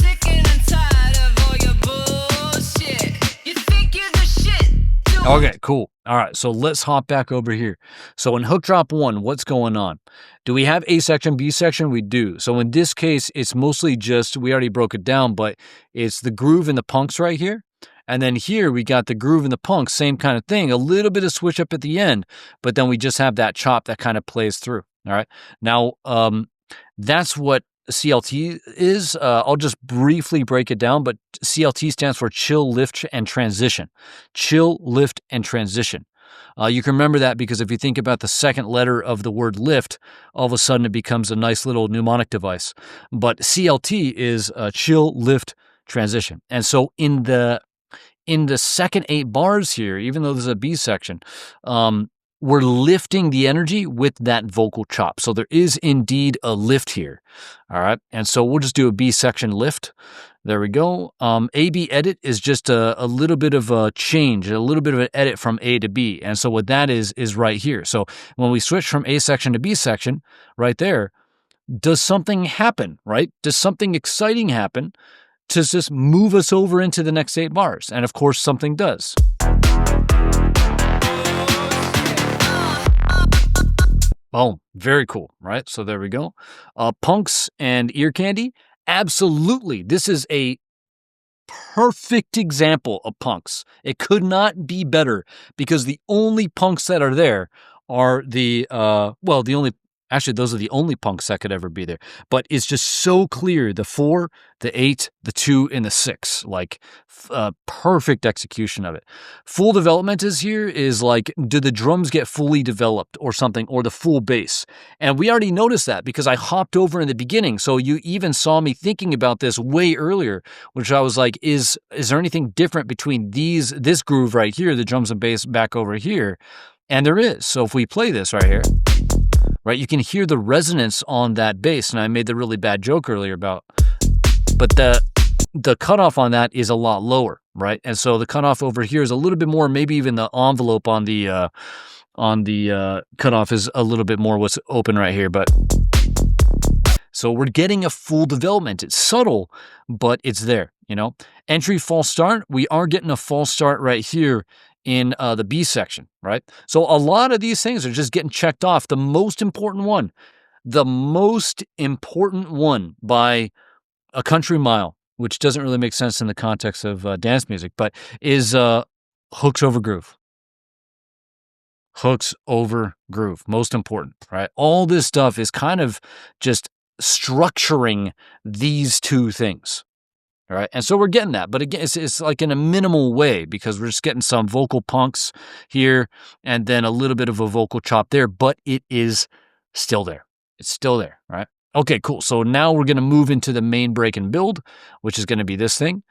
Okay, cool. All right, so let's hop back over here. So in hook drop 1, what's going on? Do we have A section, B section? We do. So in this case, it's mostly just, we already broke it down, but it's the groove and the punks right here. And then here we got the groove and the punks, same kind of thing, a little bit of switch up at the end, but then we just have that chop that kind of plays through. All right. Now, that's what CLT is. I'll just briefly break it down, but CLT stands for chill, lift, and transition. Chill, lift, and transition. You can remember that because if you think about the second letter of the word lift, all of a sudden it becomes a nice little mnemonic device. But CLT is chill, lift, transition. And so in the second 8 bars here, even though there's a B section, we're lifting the energy with that vocal chop. So there is indeed a lift here. All right. And so we'll just do a B section lift. There we go. AB edit is just a little bit of a change, a little bit of an edit from A to B. And so what that is right here. So when we switch from A section to B section, right there, does something happen, right? Does something exciting happen to just move us over into the next 8 bars? And of course, something does. Boom. Very cool, right? So there we go. Punks and ear candy. Absolutely. This is a perfect example of punks. It could not be better because the only punks that are there are those are the only punks that could ever be there. But it's just so clear, the 4, the 8, the 2, and the 6, like perfect execution of it. Full development is like, do the drums get fully developed or something, or the full bass? And we already noticed that because I hopped over in the beginning. So you even saw me thinking about this way earlier, which I was like, is there anything different between this groove right here, the drums and bass back over here? And there is. So if we play this right here, right, you can hear the resonance on that bass. And I made the really bad joke earlier about, but the cutoff on that is a lot lower, right? And so the cutoff over here is a little bit more, maybe even the envelope on the cutoff is a little bit more what's open right here. But so we're getting a full development. It's subtle, but it's there, you know. Entry false start, we are getting a false start right here in the B section, right? So a lot of these things are just getting checked off. The most important one by a country mile, which doesn't really make sense in the context of dance music, but is hooks over groove. Hooks over groove, most important, right? All this stuff is kind of just structuring these two things. All right. And so we're getting that. But again, it's like in a minimal way because we're just getting some vocal punks here and then a little bit of a vocal chop there, but it is still there. It's still there. Right. Okay, cool. So now we're going to move into the main break and build, which is going to be this thing,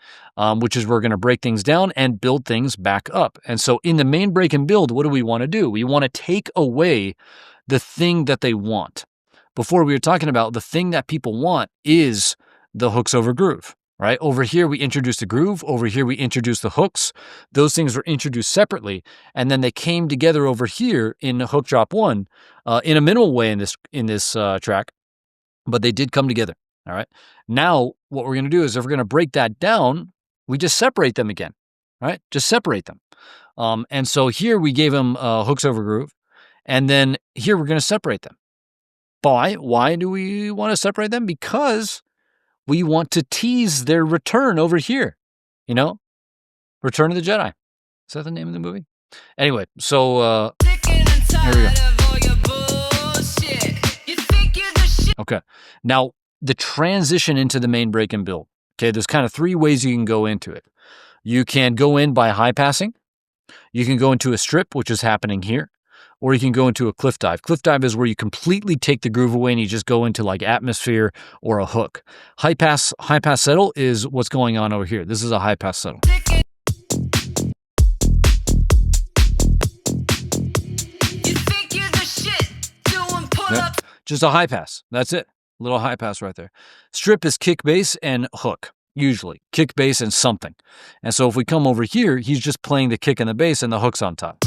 which is we're going to break things down and build things back up. And so in the main break and build, what do we want to do? We want to take away the thing that they want. Before we were talking about the thing that people want is the hooks over groove. Right? Over here, we introduced the groove. Over here, we introduced the hooks. Those things were introduced separately, and then they came together over here in hook drop 1 in a minimal way in this track, but they did come together. All right. Now, what we're going to do is if we're going to break that down, we just separate them again. Right? Just separate them. And so here we gave them hooks over groove, and then here we're going to separate them. Why do we want to separate them? Because we want to tease their return over here, you know? Return of the Jedi. Is that the name of the movie? Anyway, so here we go. Okay. Now, the transition into the main break and build. Okay, there's kind of 3 ways you can go into it. You can go in by high passing. You can go into a strip, which is happening here. Or you can go into a cliff dive. Cliff dive is where you completely take the groove away and you just go into like atmosphere or a hook. High pass settle is what's going on over here. This is a high pass settle. Yep. Just a high pass. That's it. Little high pass right there. Strip is kick, bass, and hook. Usually kick, bass, and something. And so if we come over here, he's just playing the kick and the bass and the hook's on top.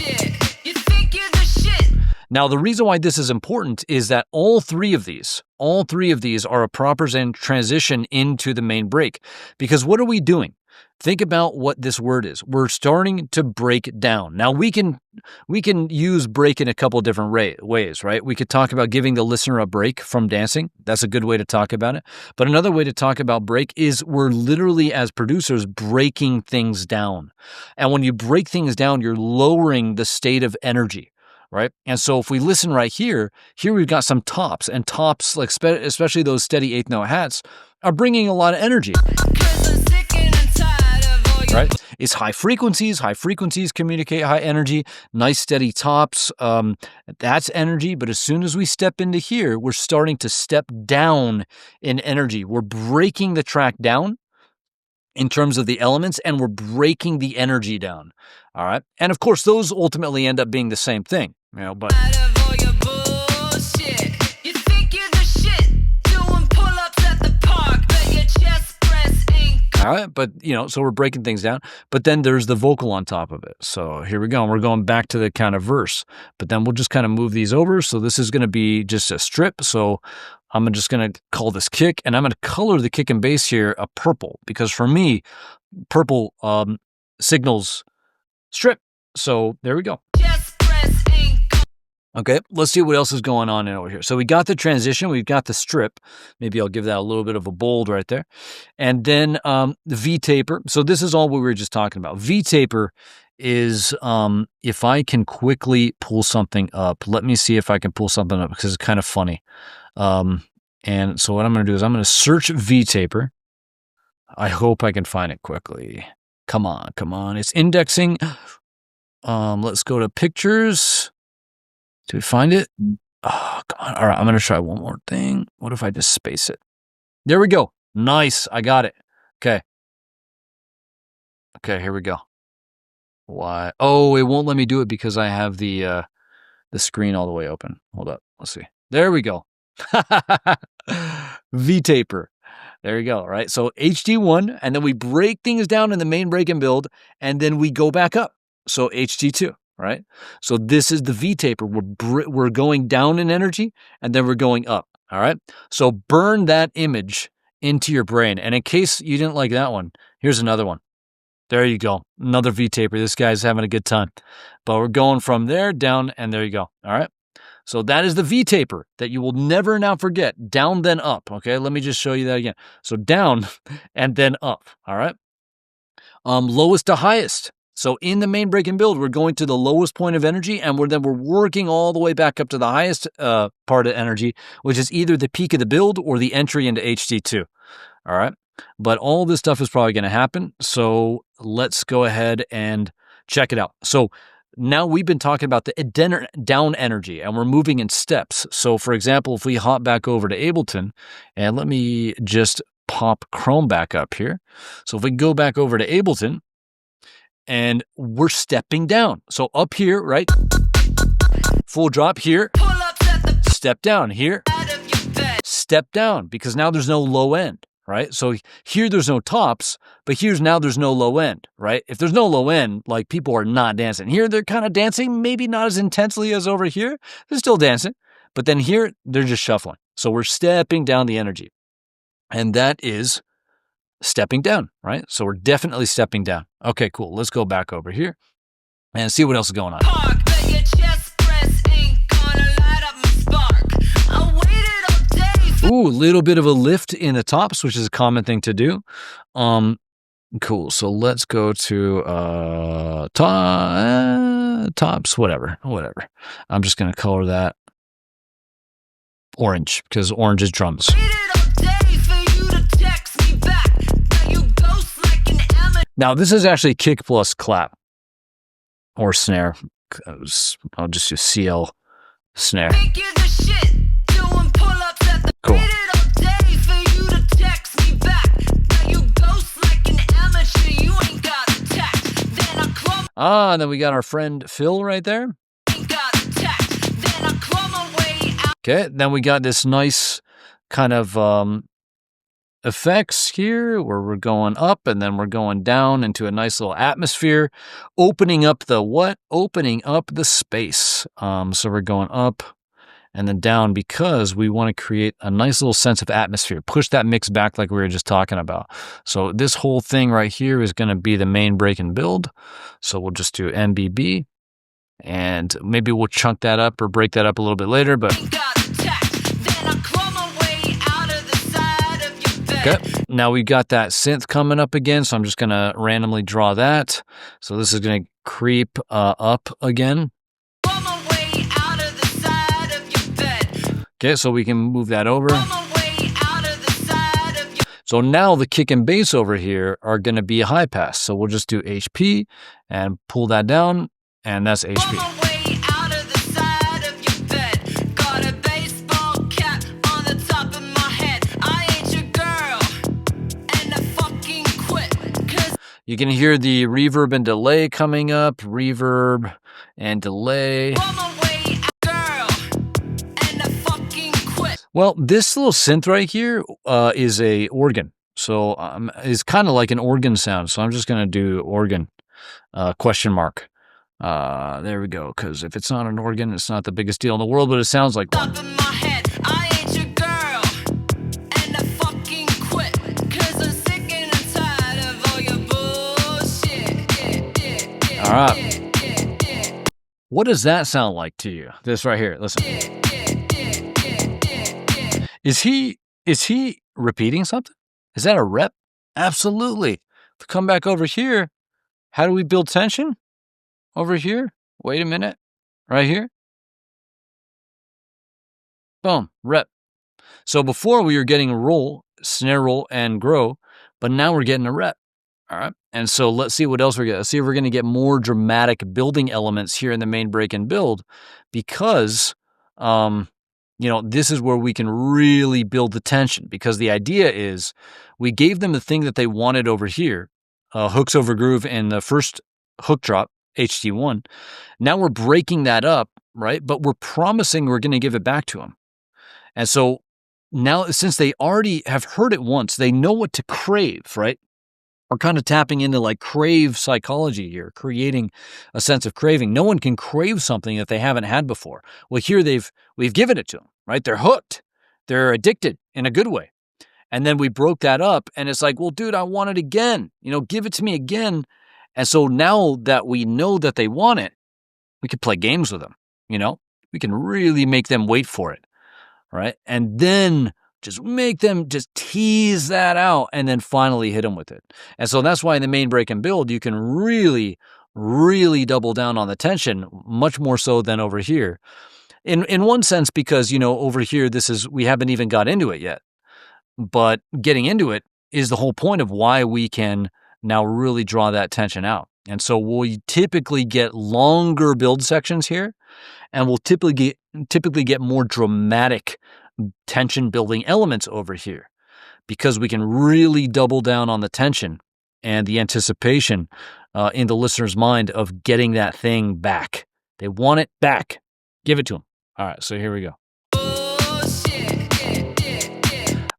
Now, the reason why this is important is that all three of these are a proper transition into the main break. Because what are we doing? Think about what this word is. We're starting to break down. Now, we can use break in a couple of different ways, right? We could talk about giving the listener a break from dancing. That's a good way to talk about it. But another way to talk about break is we're literally, as producers, breaking things down. And when you break things down, you're lowering the state of energy. Right? And so if we listen right here we've got some tops, and tops, like especially those steady eighth note hats, are bringing a lot of energy. Right? It's high frequencies. High frequencies communicate high energy. Nice steady tops. That's energy. But as soon as we step into here, we're starting to step down in energy. We're breaking the track down in terms of the elements, and we're breaking the energy down. All right. And of course, those ultimately end up being the same thing, you know, but. All right. But, you know, so we're breaking things down, but then there's the vocal on top of it. So here we go. We're going back to the kind of verse, but then we'll just kind of move these over. So this is going to be just a strip. So I'm just going to call this kick, and I'm going to color the kick and bass here a purple, because for me, purple signals strip. So there we go. Okay, let's see what else is going on over here. So we got the transition, we've got the strip. Maybe I'll give that a little bit of a bold right there. And then the V-taper. So this is all what we were just talking about. V-taper is if I can quickly pull something up. Let me see if I can pull something up, because it's kind of funny. And so what I'm going to do is I'm going to search V-taper. I hope I can find it quickly. Come on, come on. It's indexing. Let's go to pictures. Do we find it? Oh, come on. All right, I'm going to try one more thing. What if I just space it? There we go. Nice. I got it. Okay. Okay, here we go. Why? Oh, it won't let me do it because I have the screen all the way open. Hold up. Let's see. There we go. V-taper. There you go. All right. So HD1, and then we break things down in the main break and build, and then we go back up. So HD2. Right? So this is the V-taper. We're going down in energy, and then we're going up. All right? So burn that image into your brain. And in case you didn't like that one, here's another one. There you go. Another V-taper. This guy's having a good time. But we're going from there down, and there you go. All right? So that is the V-taper that you will never now forget. Down, then up. Okay? Let me just show you that again. So down and then up. All right? Lowest to highest. So in the main break and build, we're going to the lowest point of energy, and we're working all the way back up to the highest part of energy, which is either the peak of the build or the entry into HD2. All right. But all this stuff is probably going to happen. So let's go ahead and check it out. So now we've been talking about the down energy, and we're moving in steps. So for example, if we hop back over to Ableton, and let me just pop Chrome back up here. So if we go back over to Ableton, and we're stepping down. So up here, right? Full drop here. Step down here. Step down, because now there's no low end, right? So here there's no tops, but now there's no low end, right? If there's no low end, like people are not dancing. Here they're kind of dancing, maybe not as intensely as over here. They're still dancing. But then here they're just shuffling. So we're stepping down the energy. And that is stepping down, right? So we're definitely stepping down. Okay, cool. Let's go back over here and see what else is going on. Ooh, a little bit of a lift in the tops, which is a common thing to do. Cool. So let's go to tops, whatever. I'm just going to color that orange, because orange is drums. Now, this is actually kick plus clap or snare. I'll just use CL snare. Cool. And then we got our friend Phil right there. Okay, then we got this nice kind of effects here where we're going up and then we're going down into a nice little atmosphere, opening up the what? Opening up the space. So we're going up and then down because we want to create a nice little sense of atmosphere. Push that mix back like we were just talking about. So this whole thing right here is going to be the main break and build. So we'll just do MBB and maybe we'll chunk that up or break that up a little bit later, but okay, now we got that synth coming up again, so I'm just going to randomly draw that. So this is going to creep up again. Okay, so we can move that over. So now the kick and bass over here are going to be a high pass. So we'll just do HP and pull that down, and that's HP. You can hear the reverb and delay coming up, reverb and delay. Well, this little synth right here is a organ. So it's kind of like an organ sound. So I'm just going to do organ, question mark. There we go. Because if it's not an organ, it's not the biggest deal in the world, but it sounds like one. All right. What does that sound like to you? This right here. Listen. Is he repeating something? Is that a rep? Absolutely. To come back over here, how do we build tension? Over here. Wait a minute. Right here. Boom. Rep. So before we were getting a roll, snare roll, and grow, but now we're getting a rep. All right. And so let's see what else we're going to Let's see if we're going to get more dramatic building elements here in the main break and build, because, this is where we can really build the tension, because the idea is we gave them the thing that they wanted over here, hooks over groove in the first hook drop, HT1. Now we're breaking that up, right? But we're promising we're going to give it back to them. And so now, since they already have heard it once, they know what to crave, right? We're kind of tapping into like crave psychology here, creating a sense of craving. No one can crave something that they haven't had before. Well, here we've given it to them, right? They're hooked. They're addicted in a good way. And then we broke that up, and it's like, well, dude, I want it again. Give it to me again. And so now that we know that they want it, we can play games with them. We can really make them wait for it, right? And then just make them just tease that out, and then finally hit them with it. And so that's why in the main break and build, you can really, really double down on the tension, much more so than over here. In one sense, because, over here, we haven't even got into it yet. But getting into it is the whole point of why we can now really draw that tension out. And so we'll typically get longer build sections here, and we'll typically get more dramatic tension building elements over here, because we can really double down on the tension and the anticipation in the listener's mind of getting that thing back. They want it back. Give it to them. All right, so here we go.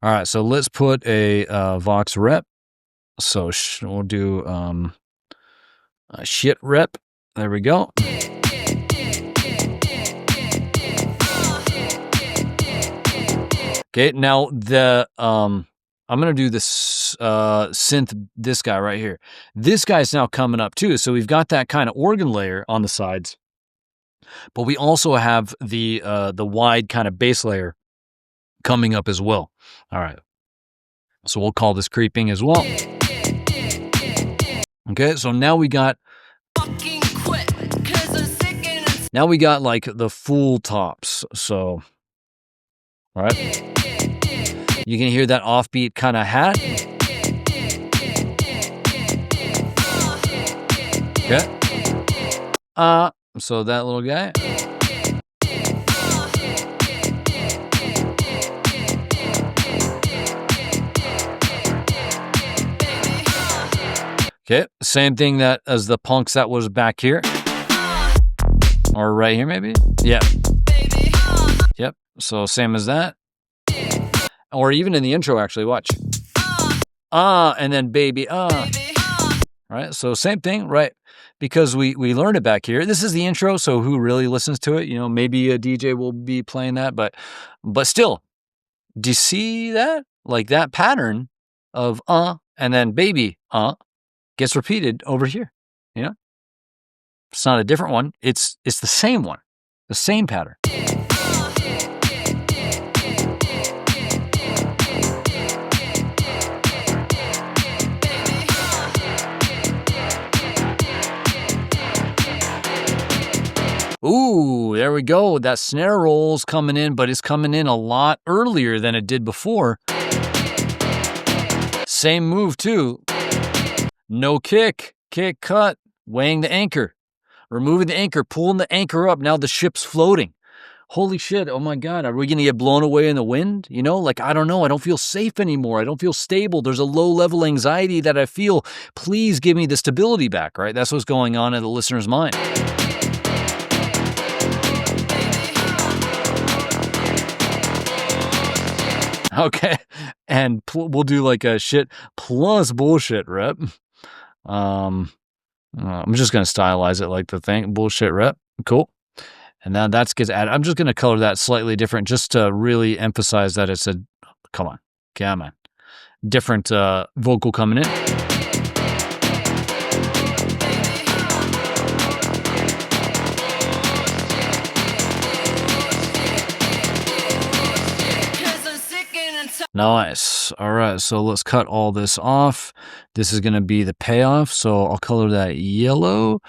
All right, so let's put a Vox rep. So we'll do a shit rep. There we go. Okay, now I'm gonna do this synth, this guy right here. This guy's now coming up too. So we've got that kind of organ layer on the sides, but we also have the wide kind of bass layer coming up as well. All right, so we'll call this creeping as well. Okay, so now we got like the full tops. So, all right. You can hear that offbeat kind of hat. Okay. So that little guy. Okay. Same thing as the punks that was back here. Or right here, maybe? Yeah. Yep. So same as that. Or even in the intro, actually, watch. And then baby, Right? So same thing, right? Because we learned it back here. This is the intro, so who really listens to it? Maybe a DJ will be playing that, but still, do you see that? Like that pattern of and then baby, gets repeated over here. It's not a different one. It's the same one. The same pattern. Ooh, there we go. That snare roll's coming in, but it's coming in a lot earlier than it did before. Same move, too. No kick, cut, weighing the anchor, removing the anchor, pulling the anchor up. Now the ship's floating. Holy shit, oh my God, are we going to get blown away in the wind? I don't know. I don't feel safe anymore. I don't feel stable. There's a low-level anxiety that I feel. Please give me the stability back, right? That's what's going on in the listener's mind. Okay, and we'll do like a shit plus bullshit rep. I'm just going to stylize it like the thing, bullshit rep. Cool. And now that's gets added. I'm just going to color that slightly different just to really emphasize that it's come on. Different vocal coming in. Nice. All right, so let's cut all this off. This is going to be the payoff, so I'll color that yellow.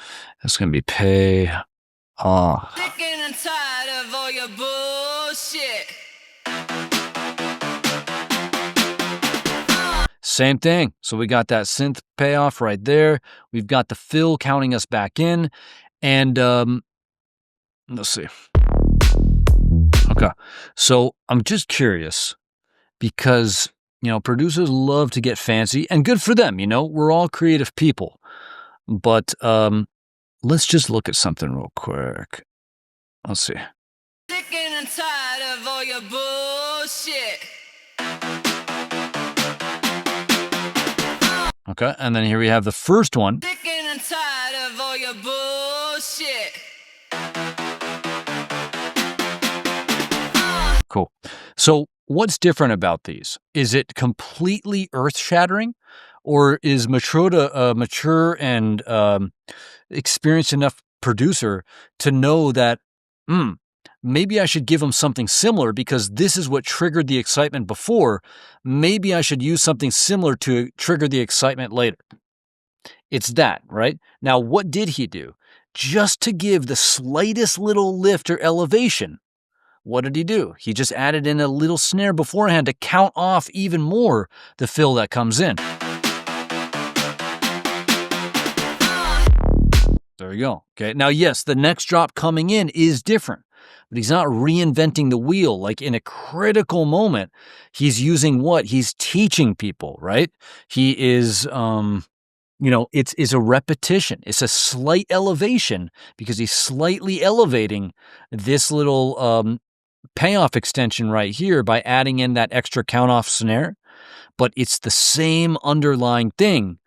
That's going to be pay off.
Sick and tired of all your bullshit.
Same thing. So we got that synth payoff right there. We've got the fill counting us back in. And let's see. Okay. So I'm just curious because, producers love to get fancy, and good for them. We're all creative people. But let's just look at something real quick. Let's see.
Sick and tired of all your bullshit.
Okay, and then here we have the first one.
Sick and tired of all your bullshit.
Cool. So what's different about these? Is it completely earth-shattering? Or is Matroda a mature and experienced enough producer to know that, maybe I should give him something similar because this is what triggered the excitement before. Maybe I should use something similar to trigger the excitement later. It's that, right? Now, what did he do? Just to give the slightest little lift or elevation, what did he do? He just added in a little snare beforehand to count off even more the fill that comes in. There you go. Okay. Now, yes, the next drop coming in is different, but he's not reinventing the wheel. Like in a critical moment, he's using what? He's teaching people, right? He is, it's a repetition. It's a slight elevation because he's slightly elevating this little payoff extension right here by adding in that extra count off snare. But it's the same underlying thing.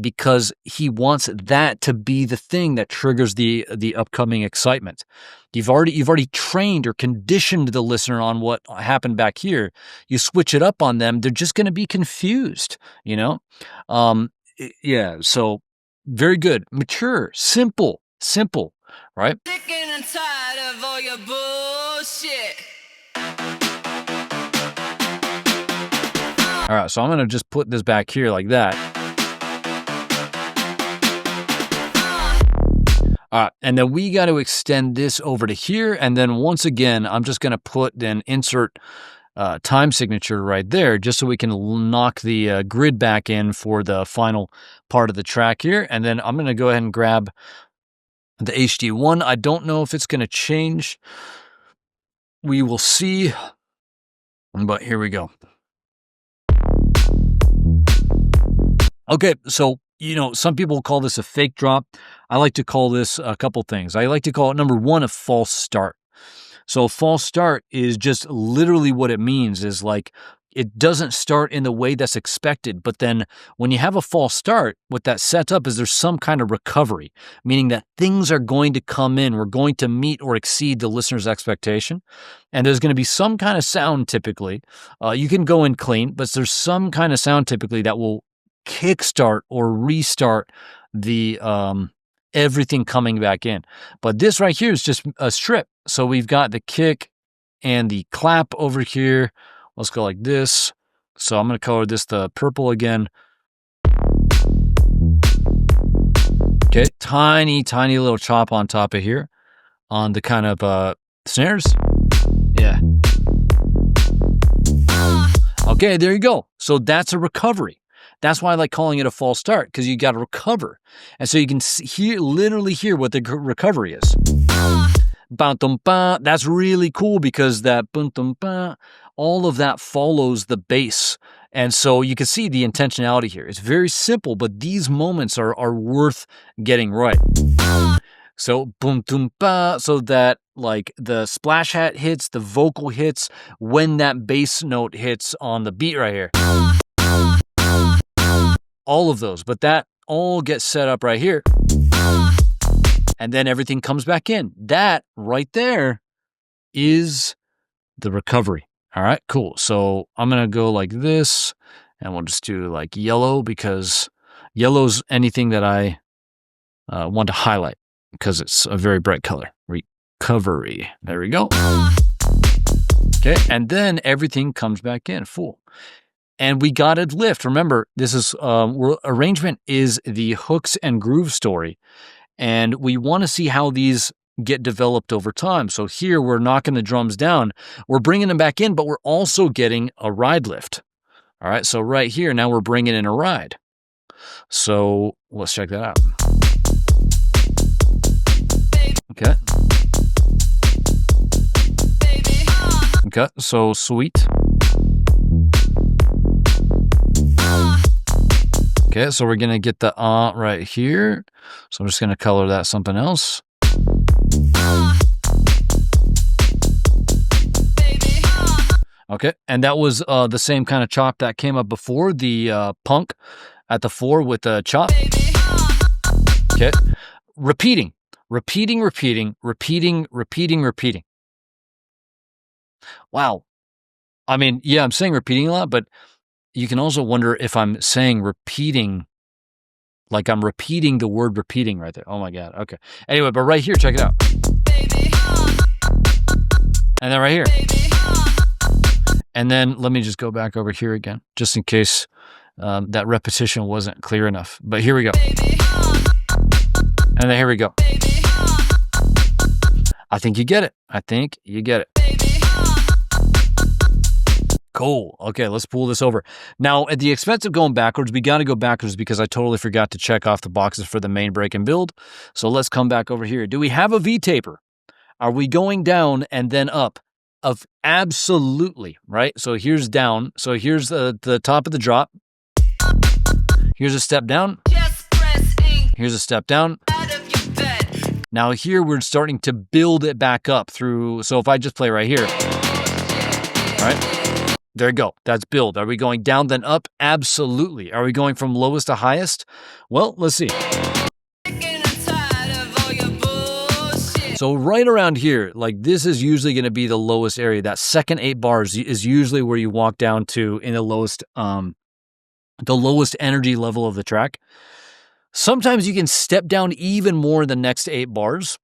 Because he wants that to be the thing that triggers the upcoming excitement. You've already trained or conditioned the listener on what happened back here. You switch it up on them, they're just going to be confused, Yeah, so very good. Mature, simple, right?
Sick and tired of all your bullshit.
All right, so I'm going to just put this back here like that. All right, and then we got to extend this over to here, and then once again, I'm just going to put an insert time signature right there, just so we can knock the grid back in for the final part of the track here, and then I'm going to go ahead and grab the HD1. I don't know if it's going to change. We will see, but here we go. Okay, so some people call this a fake drop. I like to call this a couple things. I like to call it, number one, a false start. So a false start is just literally what it means is like it doesn't start in the way that's expected. But then when you have a false start, what that sets up is there's some kind of recovery, meaning that things are going to come in. We're going to meet or exceed the listener's expectation. And there's going to be some kind of sound typically. You can go in clean, but there's some kind of sound typically that will kickstart or restart the everything coming back in. But this right here is just a strip. So we've got the kick and the clap over here. Let's go like this. So I'm going to color this the purple again. Okay, tiny little chop on top of here on the kind of snares. Yeah. Okay, there you go. So that's a recovery. That's why I like calling it a false start, because you got to recover. And so you can literally hear what the recovery is. That's really cool because that all of that follows the bass. And so you can see the intentionality here. It's very simple, but these moments are worth getting right. So so that like the splash hat hits, the vocal hits when that bass note hits on the beat right here. All of those, but that all gets set up right here. And then everything comes back in. That right there is the recovery. All right, cool. So I'm going to go like this, and we'll just do like yellow because yellow's anything that I want to highlight because it's a very bright color. Recovery. There we go. Okay, and then everything comes back in full. And we got a lift. Remember, this is arrangement is the hooks and groove story. And we want to see how these get developed over time. So here we're knocking the drums down. We're bringing them back in, but we're also getting a ride lift. All right, so right here, now we're bringing in a ride. So let's check that out. Okay. Okay, so sweet. Okay, so we're going to get the right here. So I'm just going to color that something else. Okay, and that was the same kind of chop that came up before, the punk at the 4 with the chop. Okay, repeating. Wow. I mean, yeah, I'm saying repeating a lot, but you can also wonder if I'm saying repeating, like I'm repeating the word repeating right there. Oh my God. Okay. Anyway, but right here, check it out. And then right here. And then let me just go back over here again, just in case that repetition wasn't clear enough. But here we go. And then here we go. I think you get it. Cool. Okay, let's pull this over. Now, at the expense of going backwards, we got to go backwards because I totally forgot to check off the boxes for the main break and build. So let's come back over here. Do we have a V-taper? Are we going down and then up? Absolutely, right? So here's down. So here's the top of the drop. Here's a step down. Here's a step down. Now here we're starting to build it back up through. So if I just play right here, all right, there you go. That's build. Are we going down then up? Absolutely. Are we going from lowest to highest? Well, let's see. So right around here, like this is usually going to be the lowest area. That second 8 bars is usually where you walk down to in the lowest energy level of the track. Sometimes you can step down even more in the next 8 bars,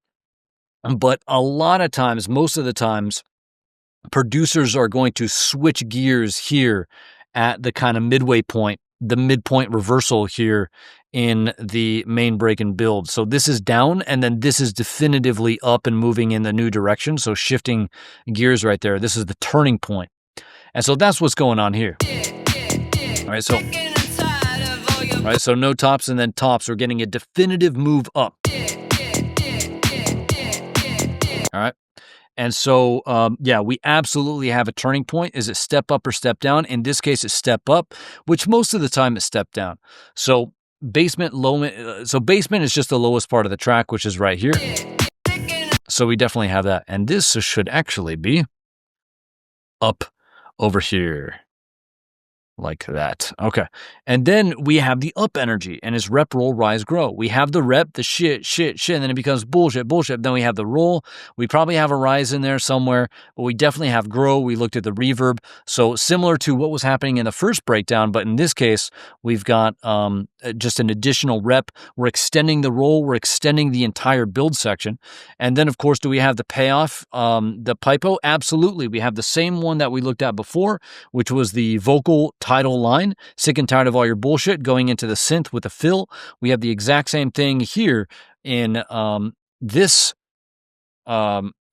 but a lot of times, most of the times, producers are going to switch gears here at the kind of midway point, the midpoint reversal here in the main break and build. So this is down, and then this is definitively up and moving in the new direction. So shifting gears right there. This is the turning point. And so that's what's going on here. All right, so no tops and then tops. We're getting a definitive move up. All right. And so, yeah, we absolutely have a turning point. Is it step up or step down? In this case, it's step up, which most of the time is step down. So basement is just the lowest part of the track, which is right here. So we definitely have that. And this should actually be up over here. Like that. Okay. And then we have the up energy, and it's rep, roll, rise, grow. We have the rep, the shit, and then it becomes bullshit. Then we have the roll. We probably have a rise in there somewhere, but we definitely have grow. We looked at the reverb. So similar to what was happening in the first breakdown, but in this case, we've got just an additional rep. We're extending the roll. We're extending the entire build section. And then, of course, do we have the payoff, the pipo? Absolutely. We have the same one that we looked at before, which was the vocal title line, sick and tired of all your bullshit, going into the synth with a fill. We have the exact same thing here in this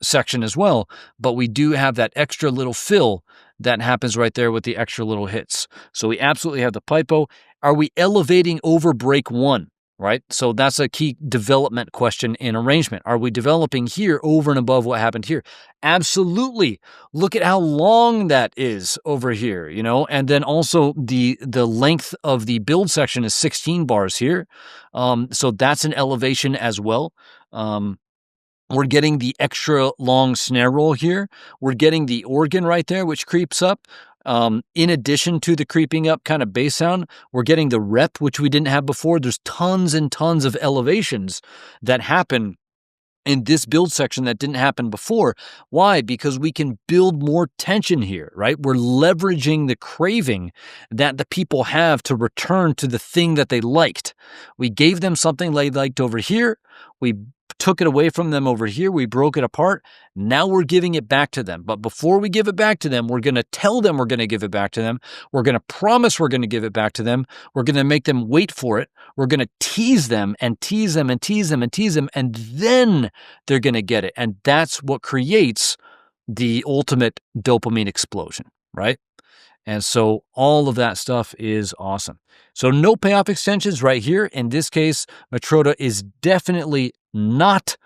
section as well, but we do have that extra little fill that happens right there with the extra little hits. So we absolutely have the pipo. Are we elevating over break 1? Right? So that's a key development question in arrangement. Are we developing here over and above what happened here? Absolutely. Look at how long that is over here, you know? And then also the length of the build section is 16 bars here. So that's an elevation as well. We're getting the extra long snare roll here. We're getting the organ right there, which creeps up. In addition to the creeping up kind of bass sound, we're getting the rep, which we didn't have before. There's tons and tons of elevations that happen in this build section that didn't happen before. Why? Because we can build more tension here, right? We're leveraging the craving that the people have to return to the thing that they liked. We gave them something they liked over here. We took it away from them over here. We broke it apart. Now we're giving it back to them. But before we give it back to them, we're going to tell them we're going to give it back to them. We're going to promise we're going to give it back to them. We're going to make them wait for it. We're going to tease them and tease them and tease them and tease them, and then they're going to get it. And that's what creates the ultimate dopamine explosion, right? And so all of that stuff is awesome. So no payoff extensions right here. In this case, Matroda is definitely not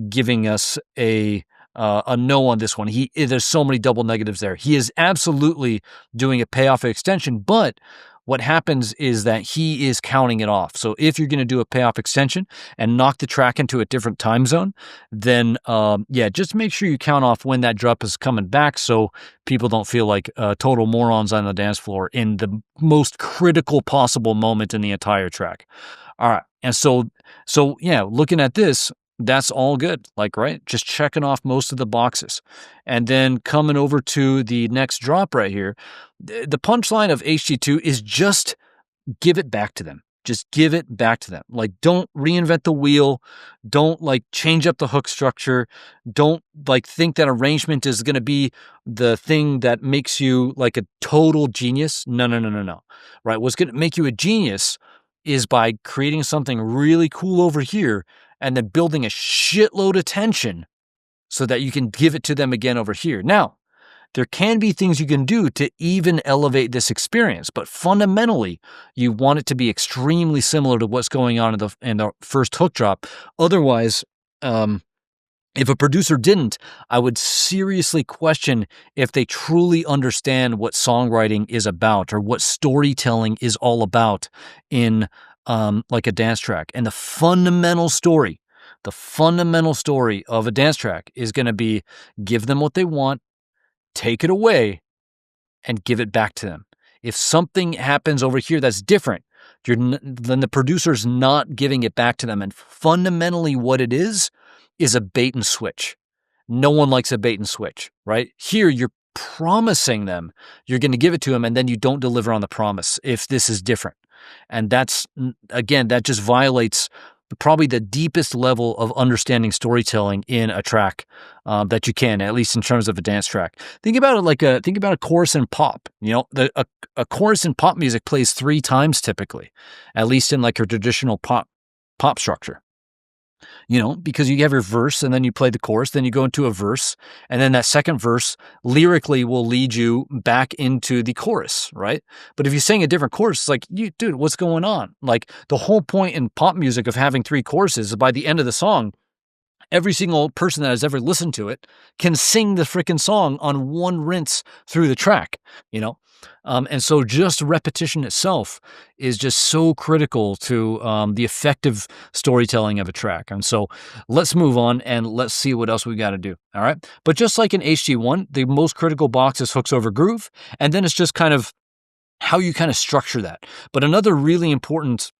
giving us a no on this one. There's so many double negatives there. He is absolutely doing a payoff extension, but what happens is that he is counting it off. So if you're going to do a payoff extension and knock the track into a different time zone, then just make sure you count off when that drop is coming back so people don't feel like total morons on the dance floor in the most critical possible moment in the entire track. All right. And so yeah, looking at this, that's all good. Like, right? Just checking off most of the boxes. And then coming over to the next drop right here, the punchline of HT2 is just give it back to them. Just give it back to them. Like, don't reinvent the wheel. Don't like change up the hook structure. Don't like think that arrangement is going to be the thing that makes you like a total genius. No. Right? What's going to make you a genius is by creating something really cool over here and then building a shitload of tension so that you can give it to them again over here. Now, there can be things you can do to even elevate this experience, but fundamentally, you want it to be extremely similar to what's going on in the first hook drop. Otherwise, if a producer didn't, I would seriously question if they truly understand what songwriting is about or what storytelling is all about in like a dance track. And the fundamental story of a dance track is going to be give them what they want, take it away, and give it back to them. If something happens over here that's different, then the producer's not giving it back to them. And fundamentally what it is a bait and switch. No one likes a bait and switch, right? Here, you're promising them you're going to give it to them, and then you don't deliver on the promise if this is different. And that's, again, that just violates probably the deepest level of understanding storytelling in a track that you can, at least in terms of a dance track. Think about it think about a chorus in pop. You know, a chorus in pop music plays 3 times typically, at least in like a traditional pop structure. You know, because you have your verse and then you play the chorus, then you go into a verse, and then that second verse lyrically will lead you back into the chorus, right? But if you sing a different chorus, it's like, dude, what's going on? Like, the whole point in pop music of having 3 choruses is by the end of the song, every single person that has ever listened to it can sing the freaking song on one rinse through the track, you know? And so just repetition itself is just so critical to the effective storytelling of a track. And so let's move on and let's see what else we got to do. All right. But just like in HG1, the most critical box is hooks over groove. And then it's just kind of how you kind of structure that. But another really important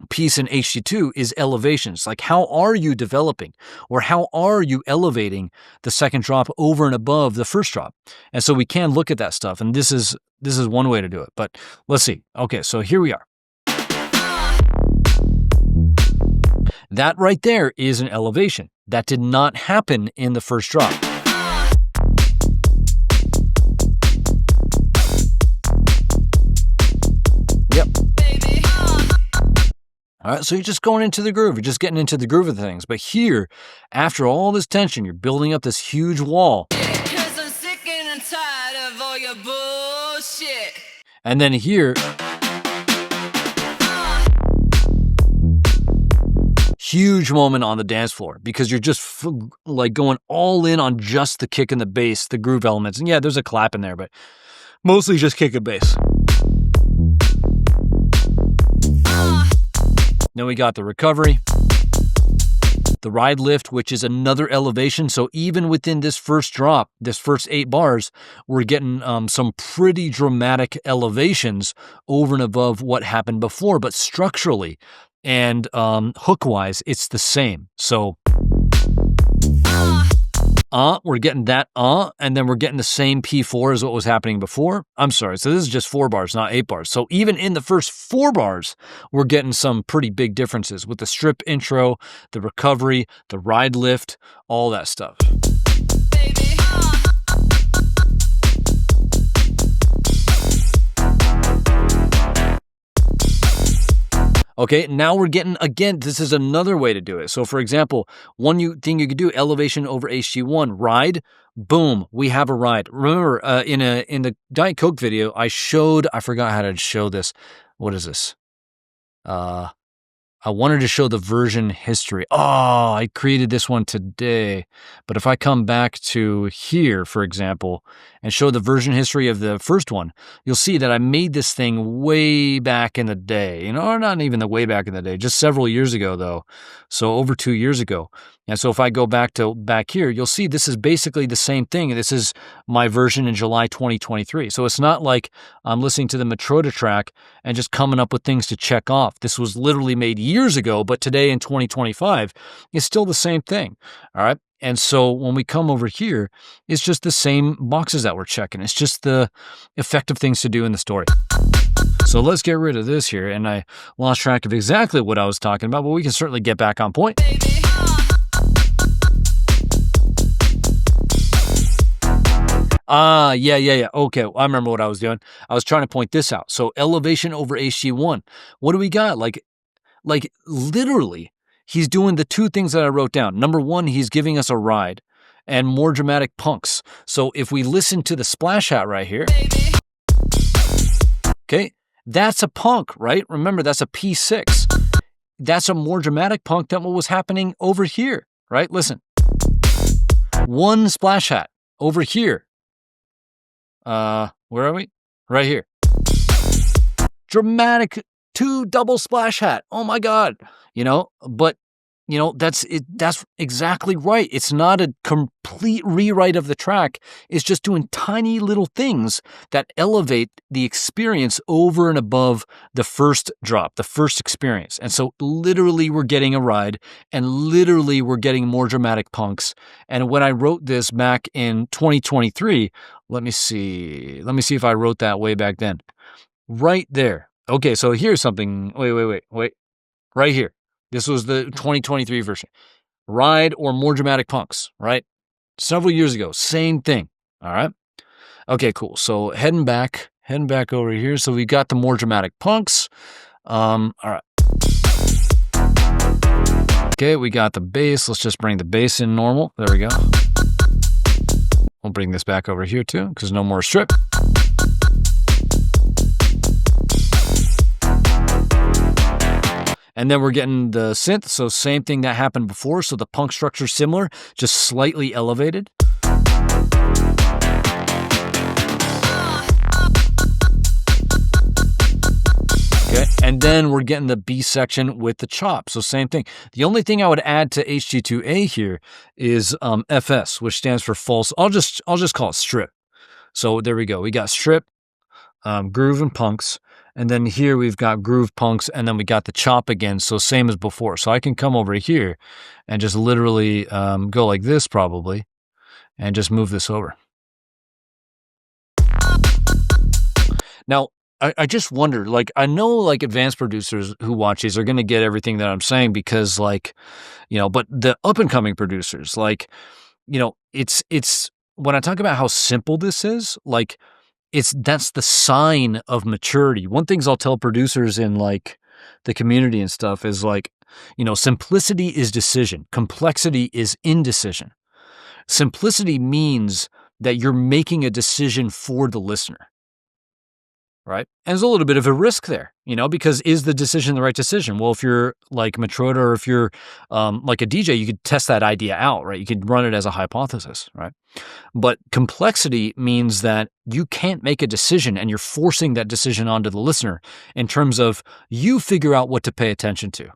piece in HT2 is elevations. Like, how are you developing or how are you elevating the second drop over and above the first drop? And so we can look at that stuff, and this is one way to do it. But let's see. Okay, so here we are. That right there is an elevation. That did not happen in the first drop. Yep. All right, so you're just going into the groove. You're just getting into the groove of things. But here, after all this tension, you're building up this huge wall.
'Cause I'm sick and tired of all your bullshit.
And then here, huge moment on the dance floor because you're just like going all in on just the kick and the bass, the groove elements. And yeah, there's a clap in there, but mostly just kick and bass. Then we got the recovery, the ride lift, which is another elevation. So even within this first drop, this first 8 bars, we're getting some pretty dramatic elevations over and above what happened before, but structurally and hook-wise, it's the same. So we're getting that, and then we're getting the same P4 as what was happening before. I'm sorry, so this is just 4 bars, not 8 bars. So even in the first 4 bars, we're getting some pretty big differences with the strip intro, the recovery, the ride lift, all that stuff. Okay, now we're getting, again, this is another way to do it. So for example, one thing you could do, elevation over HG1, ride, boom, we have a ride. Remember, in the Diet Coke video, I forgot how to show this. What is this? I wanted to show the version history. Oh, I created this one today. But if I come back to here, for example, and show the version history of the first one, you'll see that I made this thing way back in the day. You know, or not even the way back in the day, just several years ago, though. So over 2 years ago. And so if I go back here, you'll see this is basically the same thing. This is my version in July 2023. So it's not like I'm listening to the Matroda track and just coming up with things to check off. This was literally made years ago, but today in 2025, it's still the same thing. All right. And so when we come over here, it's just the same boxes that we're checking. It's just the effective things to do in the story. So let's get rid of this here. And I lost track of exactly what I was talking about, but we can certainly get back on point. Yeah. Okay, I remember what I was doing. I was trying to point this out. So elevation over HG1. What do we got? Like literally, he's doing the 2 things that I wrote down. Number 1, he's giving us a ride and more dramatic punks. So if we listen to the splash hat right here, okay, that's a punk, right? Remember, that's a P6. That's a more dramatic punk than what was happening over here, right? Listen. 1 splash hat over here. Where are we? Right here. Dramatic 2 double splash hat. Oh my God. But that's it. That's exactly right. It's not a complete rewrite of the track. It's just doing tiny little things that elevate the experience over and above the first drop, the first experience. And so literally we're getting a ride, and literally we're getting more dramatic punks. And when I wrote this back in 2023, let me see if I wrote that way back then. Right there. Okay, so here's something. Wait. Right here. This was the 2023 version. Ride or more dramatic punks, right? Several years ago, same thing. All right. Okay, cool. So heading back over here. So we got the more dramatic punks. All right. Okay, we got the bass. Let's just bring the bass in normal. There we go. We'll bring this back over here too, because no more strip. And then we're getting the synth, so same thing that happened before. So the punk structure is similar, just slightly elevated. Okay, and then we're getting the B section with the chop. So same thing. The only thing I would add to HG2A here is FS, which stands for false. I'll just call it strip. So there we go. We got strip, groove and punks. And then here we've got groove punks, and then we got the chop again, so same as before. So I can come over here and just literally go like this probably, and just move this over. Now, I just wonder, like, I know like advanced producers who watch these are going to get everything that I'm saying because like, but the up and coming producers, like, it's when I talk about how simple this is, like, that's the sign of maturity. One thing I'll tell producers in like the community and stuff is like, simplicity is decision. Complexity is indecision. Simplicity means that you're making a decision for the listener, right? And there's a little bit of a risk there, because is the decision the right decision? Well, if you're like Matroda or if you're like a DJ, you could test that idea out, right? You could run it as a hypothesis, right? But complexity means that you can't make a decision and you're forcing that decision onto the listener in terms of you figure out what to pay attention to,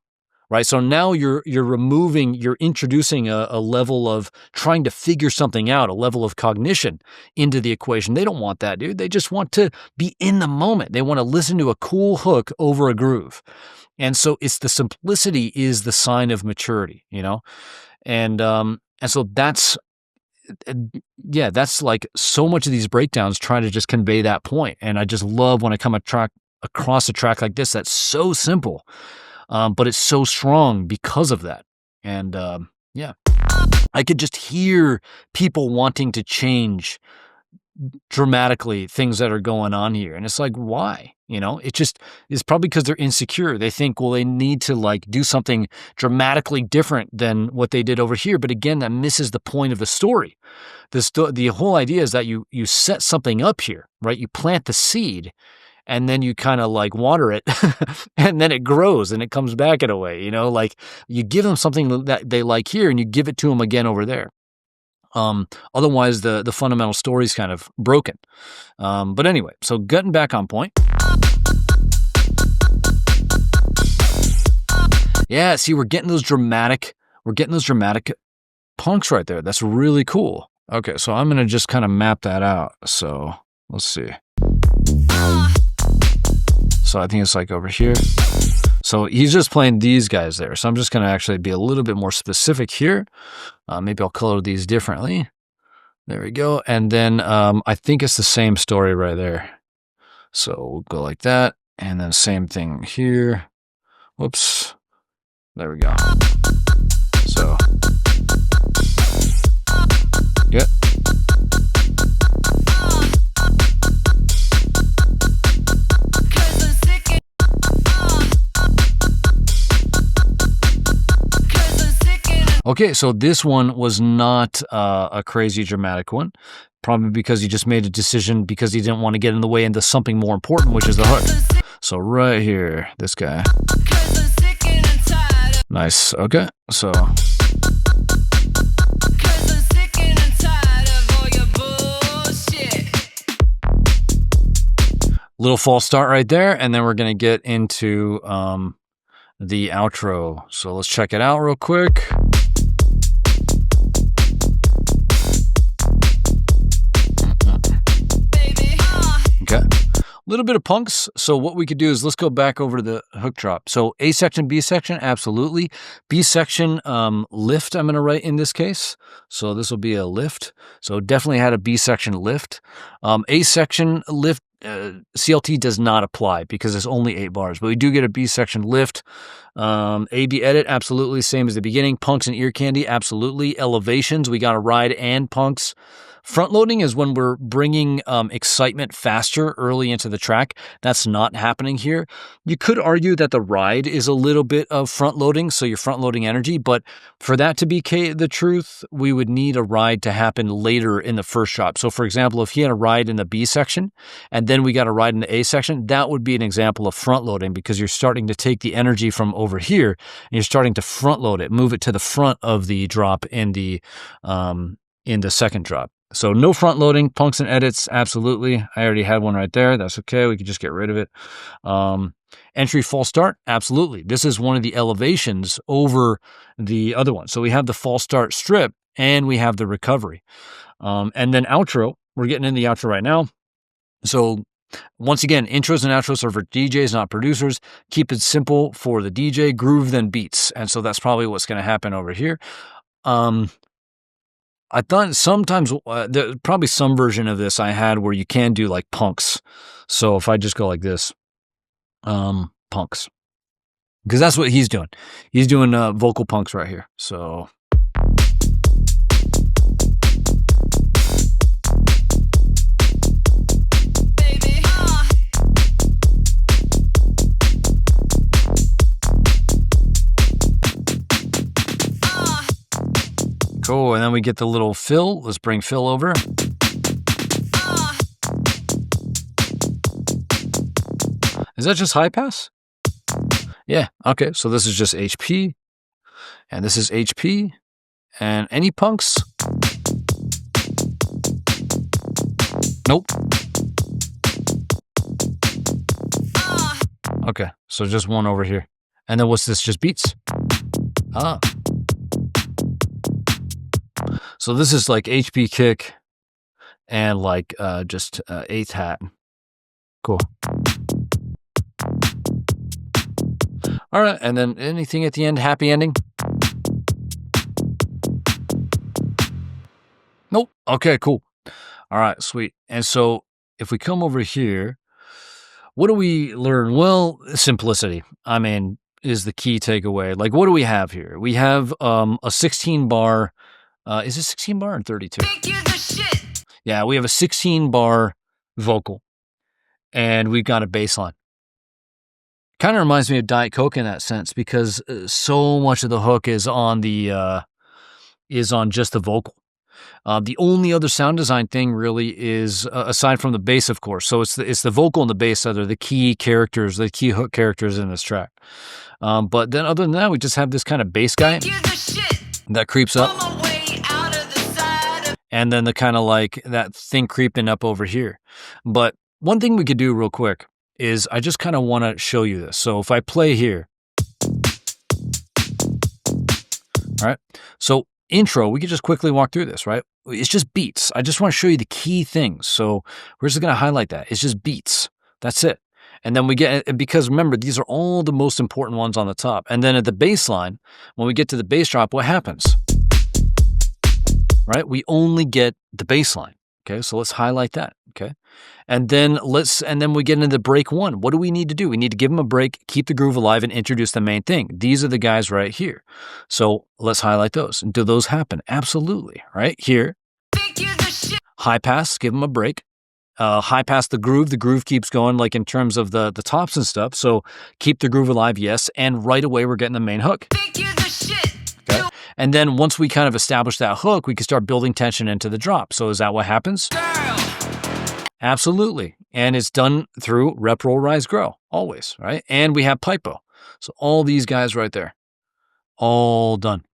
right? So now you're introducing a level of trying to figure something out, a level of cognition into the equation. They don't want that, dude. They just want to be in the moment. They want to listen to a cool hook over a groove. And so it's the simplicity is the sign of maturity, and so yeah, that's like so much of these breakdowns try to just convey that point. And I just love when I come across a track like this that's so simple, but it's so strong because of that. And yeah, I could just hear people wanting to change dramatically things that are going on here. And it's like, why? You know, it's probably because they're insecure. They think, well, they need to like do something dramatically different than what they did over here. But again, that misses the point of the story. The whole idea is that you set something up here, right? You plant the seed and then you kind of like water it and then it grows and it comes back in a way, you know, like you give them something that they like here and you give it to them again over there. Otherwise the fundamental story is kind of broken. But anyway, so getting back on point. Yeah, see, we're getting those dramatic punks right there. That's really cool. Okay, so I'm gonna just kind of map that out. So let's see. So I think it's like over here. So he's just playing these guys there. So I'm just gonna actually be a little bit more specific here. Maybe I'll color these differently. There we go. And then I think it's the same story right there. So we'll go like that. And then same thing here. Whoops. There we go. So, yeah. Okay, so this one was not a crazy dramatic one, probably because he just made a decision because he didn't want to get in the way into something more important, which is the hook. So right here, this guy. Nice, okay, so. Little false start right there, and then we're going to get into the outro. So let's check it out real quick. Okay. A little bit of punks. So what we could do is let's go back over to the hook drop. So A section, B section, absolutely. B section lift I'm going to write in this case. So this will be a lift. So definitely had a B section lift. A section lift, CLT does not apply because it's only 8 bars, but we do get a B section lift. A-B edit, absolutely. Same as the beginning. Punks and ear candy, absolutely. Elevations, we got a ride and punks. Front loading is when we're bringing excitement faster early into the track. That's not happening here. You could argue that the ride is a little bit of front loading, so you're front loading energy, but for that to be the truth, we would need a ride to happen later in the first drop. So for example, if he had a ride in the B section and then we got a ride in the A section, that would be an example of front loading because you're starting to take the energy from over here and you're starting to front load it, move it to the front of the drop in the second drop. So no front loading, punks and edits, absolutely. I already had one right there. That's okay. We could just get rid of it. Entry false start, absolutely. This is one of the elevations over the other one. So we have the false start strip and we have the recovery. And then outro, we're getting in the outro right now. So once again, intros and outros are for DJs, not producers. Keep it simple for the DJ, groove then beats. And so that's probably what's going to happen over here. I thought sometimes there's probably some version of this I had where you can do like punks. So if I just go like this, punks, because that's what he's doing. He's doing vocal punks right here. So. Cool, and then we get the little fill. Let's bring Phil over. Is that just high pass? Yeah, okay, so this is just HP, and this is HP, and any punks? Nope. Okay, so just one over here. And then what's this, just beats? Ah. So this is like HP kick and like just 8th hat. Cool. All right, and then anything at the end, happy ending? Nope. Okay, cool. All right, sweet. And so if we come over here, what do we learn? Well, simplicity, I mean, is the key takeaway. Like, what do we have here? We have a 16 bar. Is it 16 bar or 32?
Think you the shit.
Yeah, we have a 16 bar vocal, and we've got a bass line. Kind of reminds me of Diet Coke in that sense, because so much of the hook is on just the vocal. The only other sound design thing really is, aside from the bass, of course. So it's the vocal and the bass that are the key characters, the key hook characters in this track. But then other than that, we just have this kind of bass guy
Think you the shit.
that creeps up,
On my way out of the side of
and then the kind of like that thing creeping up over here. But one thing we could do real quick is I just kind of want to show you this. So if I play here, all right, so intro, we could just quickly walk through this, right? It's just beats. I just want to show you the key things. So we're just going to highlight that. It's just beats. That's it. And then we get, because remember, these are all the most important ones on the top. And then at the bass line, when we get to the bass drop, what happens? Right? We only get the bass line. Okay, so let's highlight that. Okay. And then we get into break one. What do we need to do? We need to give them a break, keep the groove alive, and introduce the main thing. These are the guys right here. So let's highlight those. And do those happen? Absolutely. Right here.
think you the shit.
High pass, give them a break. High pass the groove keeps going, like in terms of the tops and stuff. So keep the groove alive, yes. And right away we're getting the main hook.
Think you the shit.
Okay. And then once we kind of establish that hook, we can start building tension into the drop. So is that what happens?
Girl.
Absolutely. And it's done through rep, roll, rise, grow, always, right? And we have Pipo. So all these guys right there, all done.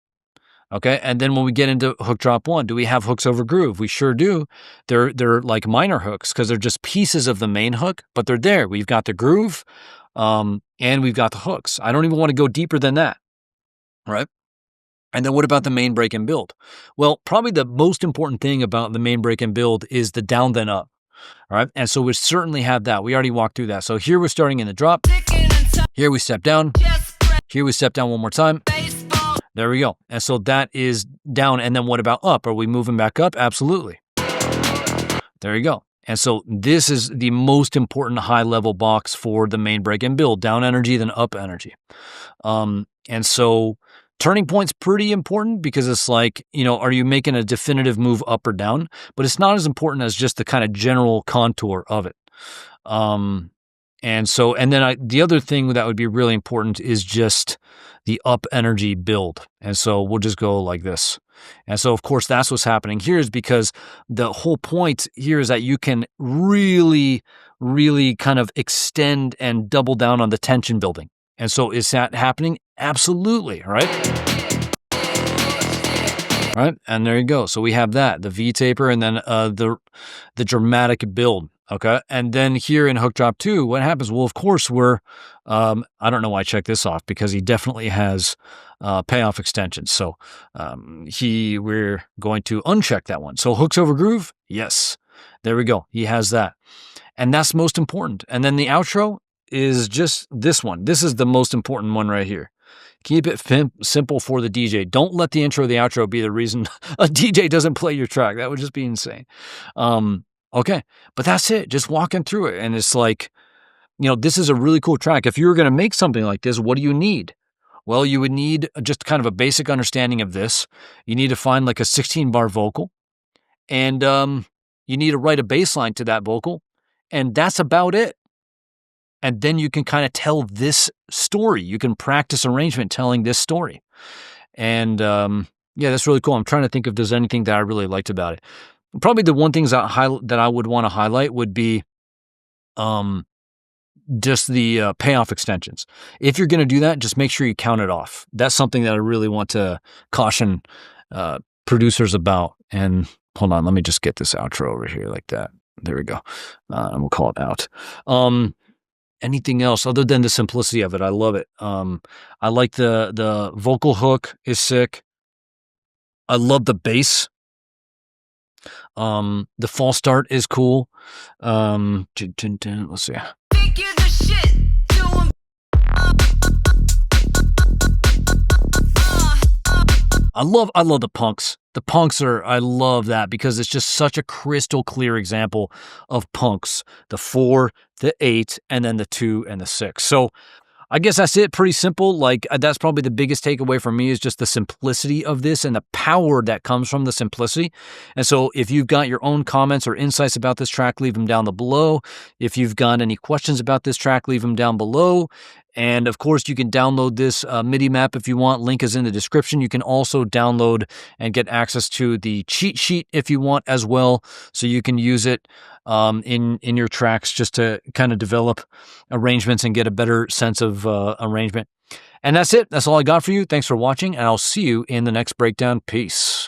Okay, and then when we get into hook drop one, do we have hooks over groove? We sure do. They're like minor hooks because they're just pieces of the main hook, but they're there. We've got the groove, and we've got the hooks. I don't even want to go deeper than that, right? And then what about the main break and build? Well, probably the most important thing about the main break and build is the down then up. All right, and so we certainly have that. We already walked through that. So here we're starting in the drop. Here we step down. Here we step down one more time. There we go. And so that is down. And then what about up? Are we moving back up? Absolutely. There you go. And so this is the most important high-level box for the main break and build. Down energy, then up energy. And so turning point's pretty important because it's like, are you making a definitive move up or down? But it's not as important as just the kind of general contour of it. And then the other thing that would be really important is just the up energy build. And so we'll just go like this. And so, of course, that's what's happening here, is because the whole point here is that you can really, really kind of extend and double down on the tension building. And so is that happening? Absolutely, right? Right? And there you go. So we have that, the V taper, and then the dramatic build. Okay. And then here in hook drop 2, what happens? Well, of course, I don't know why I checked this off, because he definitely has payoff extensions. So we're going to uncheck that one. So hooks over groove. Yes. There we go. He has that. And that's most important. And then the outro is just this one. This is the most important one right here. Keep it simple for the DJ. Don't let the intro or the outro be the reason a DJ doesn't play your track. That would just be insane. Okay, but that's it. Just walking through it. And it's like, this is a really cool track. If you were going to make something like this, what do you need? Well, you would need just kind of a basic understanding of this. You need to find like a 16-bar vocal. And you need to write a bass line to that vocal. And that's about it. And then you can kind of tell this story. You can practice arrangement telling this story. And yeah, that's really cool. I'm trying to think if there's anything that I really liked about it. Probably the one things that I would want to highlight would be just the payoff extensions. If you're going to do that, just make sure you count it off. That's something that I really want to caution producers about. And hold on, let me just get this outro over here like that. There we go. And we'll call it out. Anything else other than the simplicity of it? I love it. I like the vocal hook is sick. I love the bass. The false start is cool. Let's see.
Think you're the shit.
I love the punks. The punks I love that because it's just such a crystal clear example of punks. The 4, the 8, and then the 2 and the 6. So I guess that's it. Pretty simple. Like, that's probably the biggest takeaway for me is just the simplicity of this and the power that comes from the simplicity. And so if you've got your own comments or insights about this track, leave them down below. If you've got any questions about this track, leave them down below. And of course, you can download this MIDI map if you want. Link is in the description. You can also download and get access to the cheat sheet if you want as well. So you can use it in your tracks just to kind of develop arrangements and get a better sense of arrangement. And that's it. That's all I got for you. Thanks for watching, and I'll see you in the next breakdown. Peace.